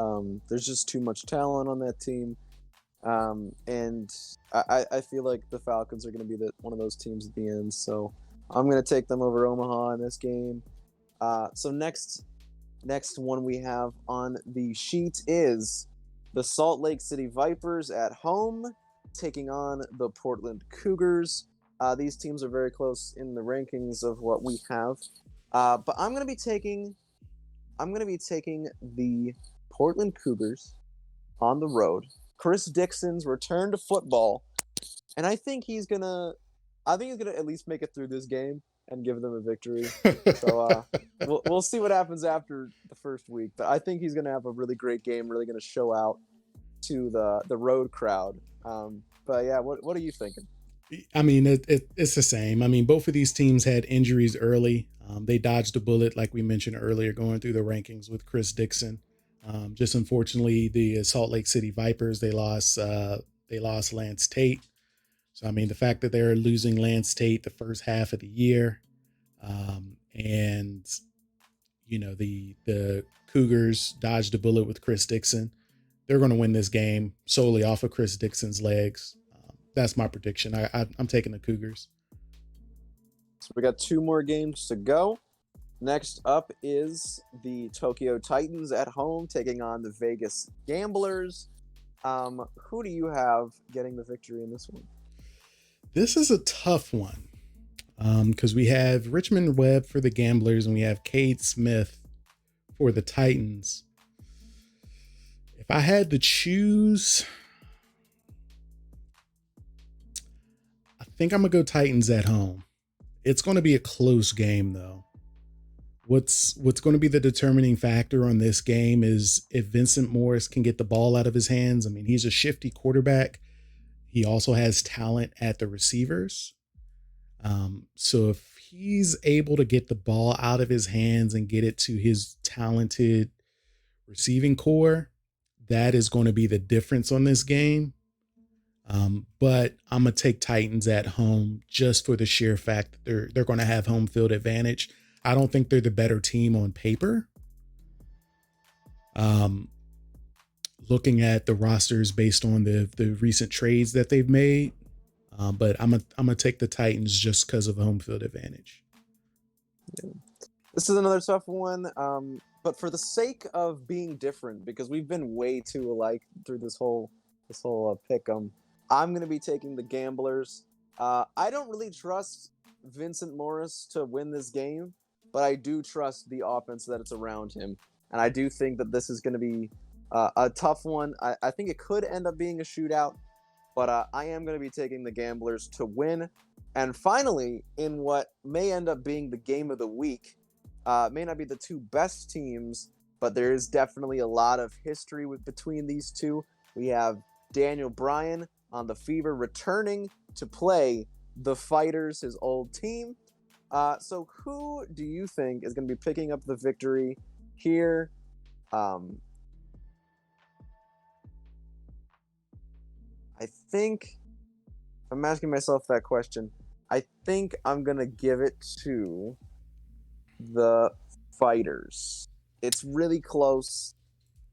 There's just too much talent on that team. And I feel like the Falcons are going to be one of those teams at the end. So I'm going to take them over Omaha in this game. So next one we have on the sheet is the Salt Lake City Vipers at home taking on the Portland Cougars. These teams are very close in the rankings of what we have. But I'm going to be taking the Portland Cougars on the road. Chris Dixon's return to football, and I think he's gonna at least make it through this game and give them a victory. So we'll see what happens after the first week, but I think he's gonna have a really great game, really gonna show out to the road crowd. But yeah, what are you thinking? I mean, it's the same. I mean, both of these teams had injuries early. They dodged a bullet, like we mentioned earlier, going through the rankings with Chris Dixon. Just unfortunately, the Salt Lake City Vipers, they lost Lance Tate. So I mean, the fact that they're losing Lance Tate the first half of the year, and you know the Cougars dodged a bullet with Chris Dixon. They're going to win this game solely off of Chris Dixon's legs. That's my prediction. I'm taking the Cougars. So we got two more games to go. Next up is the Tokyo Titans at home taking on the Vegas Gamblers. Who do you have getting the victory in this one? This is a tough one because we have Richmond Webb for the Gamblers and we have Cade Smith for the Titans. If I had to choose, I think I'm gonna go Titans at home. It's going to be a close game though. What's going to be the determining factor on this game is if Vincent Morris can get the ball out of his hands. I mean, he's a shifty quarterback. He also has talent at the receivers. So if he's able to get the ball out of his hands and get it to his talented receiving core, that is going to be the difference on this game. But I'm gonna take Titans at home just for the sheer fact that they're going to have home field advantage. I don't think they're the better team on paper. Um, Looking at the rosters based on the recent trades that they've made, but I'm gonna take the Titans just because of home field advantage. This is another tough one. But for the sake of being different, because we've been way too alike through this whole pick 'em, I'm gonna be taking the Gamblers. I don't really trust Vincent Morris to win this game, but I do trust the offense that it's around him, and I do think that this is gonna be a tough one. I think it could end up being a shootout, but I am going to be taking the Gamblers to win. And finally, in what may end up being the game of the week, may not be the two best teams, but there is definitely a lot of history between these two. We have Daniel Bryan on the Fever returning to play the Fighters, his old team. So who do you think is going to be picking up the victory here? Um, I think I'm asking myself that question. I think I'm gonna give it to the Fighters. It's really close,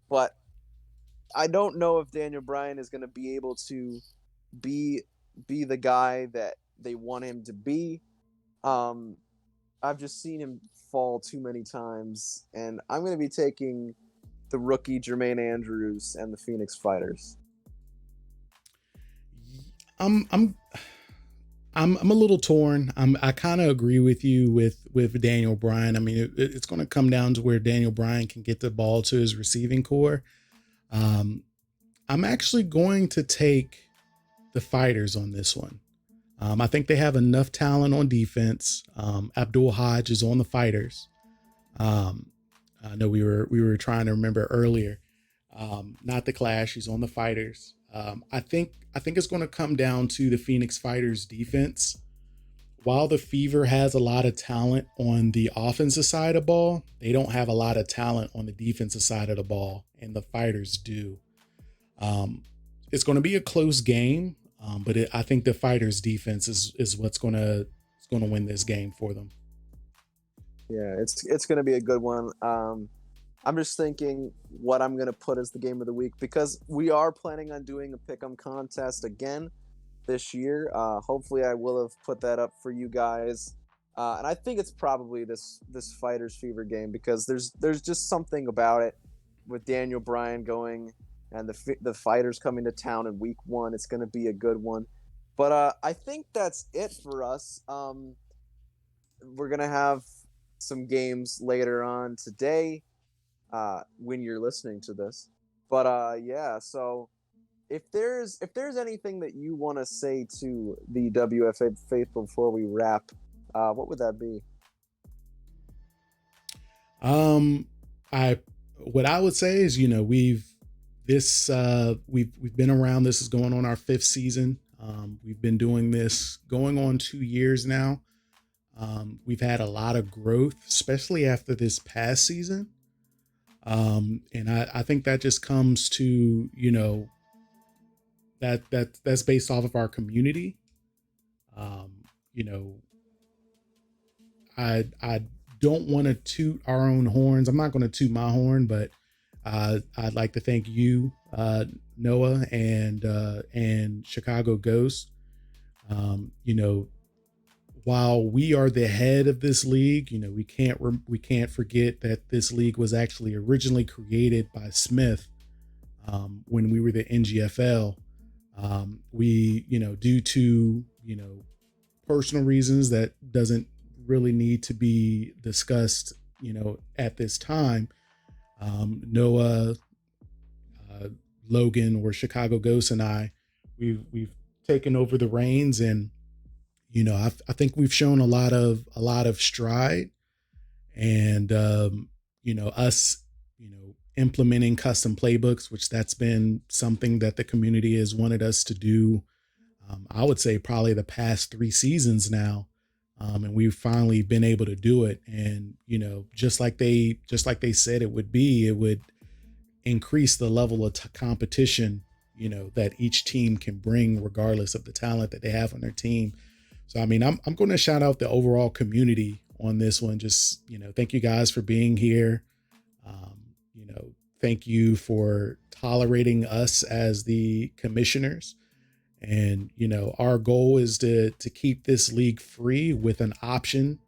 but I don't know if Daniel Bryan is gonna be able to be be the guy that they want him to be. Um, I've just seen him fall too many times, and I'm gonna be taking the rookie Jermaine Andrews and the Phoenix Fighters. I'm I'm I'm a little torn. I kind of agree with you with Daniel Bryan. I mean, it's going to come down to where Daniel Bryan can get the ball to his receiving core. Um, I'm actually going to take the Fighters on this one. I think they have enough talent on defense. Abdul Hodge is on the Fighters. Um, I know we were trying to remember earlier. Not the Clash. He's on the Fighters. I think it's going to come down to the Phoenix Fighters defense. While the Fever has a lot of talent on the offensive side of the ball, they don't have a lot of talent on the defensive side of the ball, and the Fighters do. Um, it's going to be a close game, but I think the Fighters defense is what's going to win this game for them. Yeah, it's gonna be a good one. I'm just thinking what I'm gonna put as the game of the week because we are planning on doing a pick'em contest again this year. Hopefully, I will have put that up for you guys, and I think it's probably this Fighters Fever game because there's just something about it with Daniel Bryan going and the Fighters coming to town in week one. It's gonna be a good one, but I think that's it for us. We're gonna have some games later on today when you're listening to this. But yeah, so if there's anything that you want to say to the WFA faithful before we wrap, what would that be? Um, I what I would say is, we've been around. This is going on our fifth season. We've been doing this going on 2 years now. We've had a lot of growth, especially after this past season. And I think that just comes to, that's based off of our community. Um, you know, I don't want to toot our own horns. I'm not going to toot my horn, but I'd like to thank you, Noah, and Chicago Ghost. You know, while we are the head of this league, we can't forget that this league was actually originally created by Smith when we were the NGFL. We, due to personal reasons that doesn't really need to be discussed, at this time. Noah, uh, Logan, or Chicago Ghost, and I, we've taken over the reins, and I think we've shown a lot of stride, and us, implementing custom playbooks, which that's been something that the community has wanted us to do. I would say probably the past 3 seasons now, and we've finally been able to do it. And just like they said it would be, it would increase the level of competition, that each team can bring, regardless of the talent that they have on their team. So, I mean, I'm going to shout out the overall community on this one. Just, thank you guys for being here. Thank you for tolerating us as the commissioners. And, our goal is to keep this league free with an option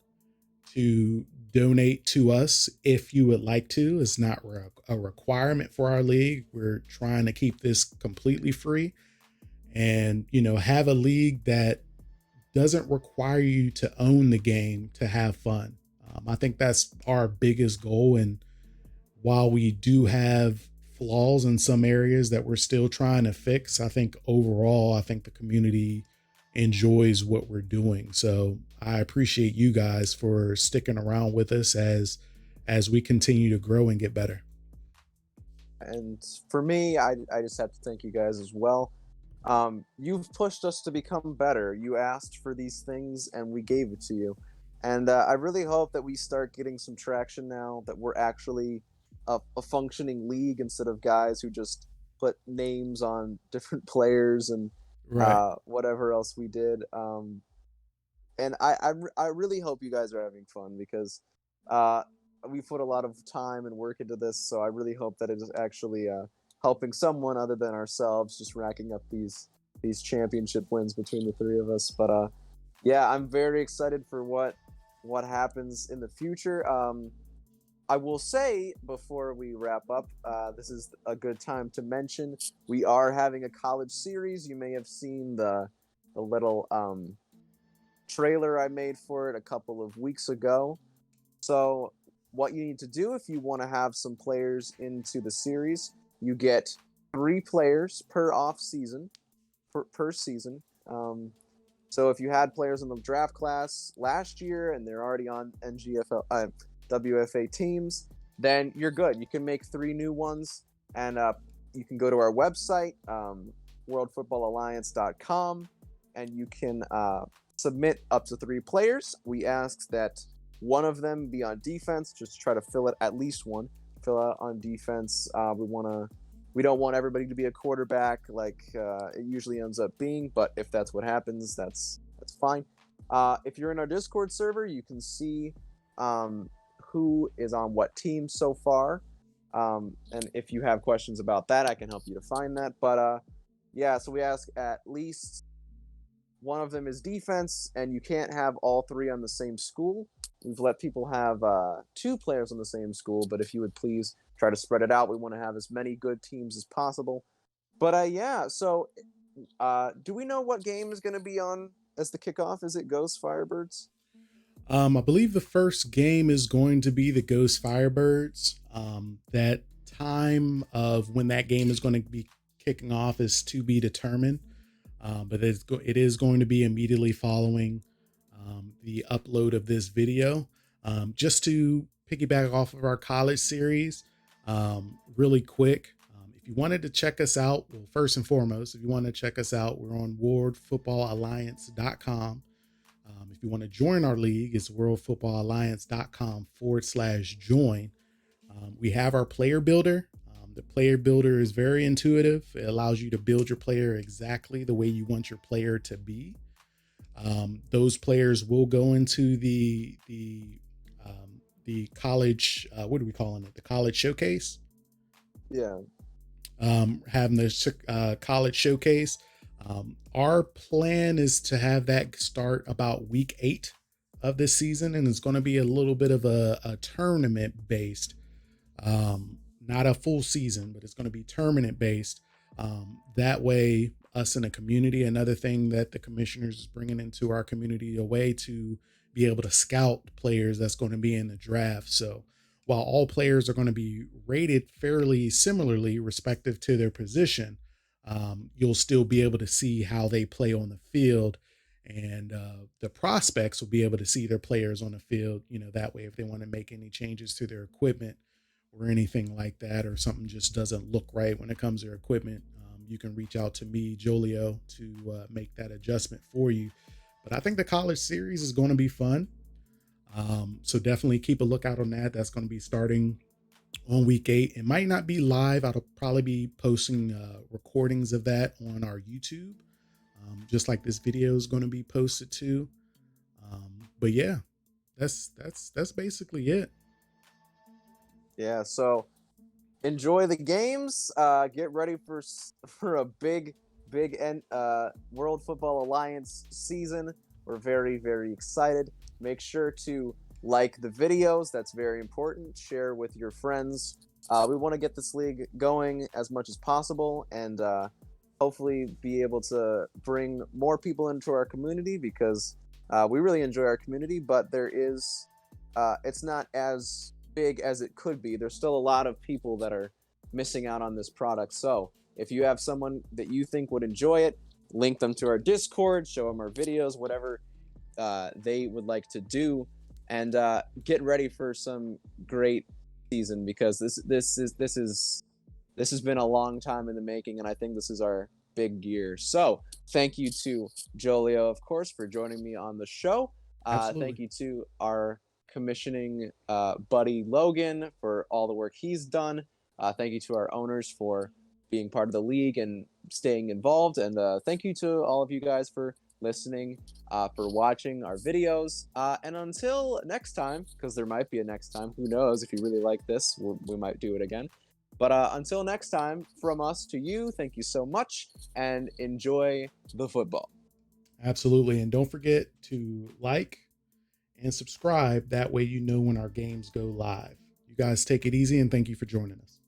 to donate to us if you would like to. It's not a requirement for our league. We're trying to keep this completely free, and, have a league that doesn't require you to own the game to have fun. I think that's our biggest goal. And while we do have flaws in some areas that we're still trying to fix, I think overall, I think the community enjoys what we're doing. So I appreciate you guys for sticking around with us as we continue to grow and get better. And for me, I just have to thank you guys as well. You've pushed us to become better. You asked for these things, and we gave it to you. And I really hope that we start getting some traction now, that we're actually a functioning league instead of guys who just put names on different players and Right. whatever else we did. And I really hope you guys are having fun because uh, we put a lot of time and work into this. So I really hope that it is actually helping someone other than ourselves, just racking up these championship wins between the three of us. But yeah, I'm very excited for what happens in the future. I will say before we wrap up, this is a good time to mention we are having a college series. You may have seen the little trailer I made for it a couple of weeks ago. So, what you need to do if you want to have some players into the series, you get 3 players per off season per season. So if you had players in the draft class last year and they're already on NGFL, WFA teams, then you're good. You can make 3 new ones, and you can go to our website, worldfootballalliance.com, and you can submit up to 3 players. We ask that one of them be on defense, just try to fill it, at least one fill out on defense. We don't want everybody to be a quarterback like it usually ends up being, but if that's what happens, that's fine. If you're in our Discord server, you can see who is on what team so far. And if you have questions about that, I can help you to find that. But yeah, so we ask at least one of them is defense, and you can't have all 3 on the same school. We've let people have 2 players on the same school, but if you would please try to spread it out, we want to have as many good teams as possible. But yeah, so do we know what game is going to be on as the kickoff? Is it Ghost Firebirds? I believe the first game is going to be the Ghost Firebirds. That time of when that game is going to be kicking off is to be determined. But it is going to be immediately following the upload of this video. Just to piggyback off of our college series, really quick, if you wanted to check us out, well, first and foremost, if you want to check us out, we're on worldfootballalliance.com. If you want to join our league, it's worldfootballalliance.com/join. We have our player builder. The player builder is very intuitive. It allows you to build your player exactly the way you want your player to be. Those players will go into the college. What are we calling it? The college showcase. Yeah. Having the college showcase. Our plan is to have that start about week 8 of this season, and it's going to be a little bit of a tournament based, not a full season, but it's going to be tournament based. That way, us in the community, another thing that the commissioners is bringing into our community, a way to be able to scout players that's going to be in the draft. So while all players are going to be rated fairly similarly, respective to their position, you'll still be able to see how they play on the field and the prospects will be able to see their players on the field. That way, if they want to make any changes to their equipment or anything like that, or something just doesn't look right when it comes to their equipment, you can reach out to me, Jolio, to make that adjustment for you. But I think the college series is going to be fun. So definitely keep a lookout on that. That's going to be starting on week 8. It might not be live. I'll probably be posting recordings of that on our YouTube, just like this video is going to be posted to. But yeah, that's basically it. Yeah, so enjoy the games. Get ready for a World Football Alliance season. We're very excited. Make sure to like the videos. That's very important. Share with your friends. We want to get this league going as much as possible, and hopefully be able to bring more people into our community because we really enjoy our community. But it's not as big as it could be. There's still a lot of people that are missing out on this product. So if you have someone that you think would enjoy it, link them to our Discord, show them our videos, whatever they would like to do, and get ready for some great season because this has been a long time in the making, and I think this is our big year. So thank you to Jolio, of course, for joining me on the show. Thank Absolutely. you to our commissioning buddy Logan for all the work he's done. Thank you to our owners for being part of the league and staying involved. And thank you to all of you guys for listening, for watching our videos. And until next time, because there might be a next time, who knows, if you really like this, we might do it again. But until next time, from us to you, thank you so much and enjoy the football. Absolutely. And don't forget to like and subscribe. That way, you know when our games go live. You guys take it easy, and thank you for joining us.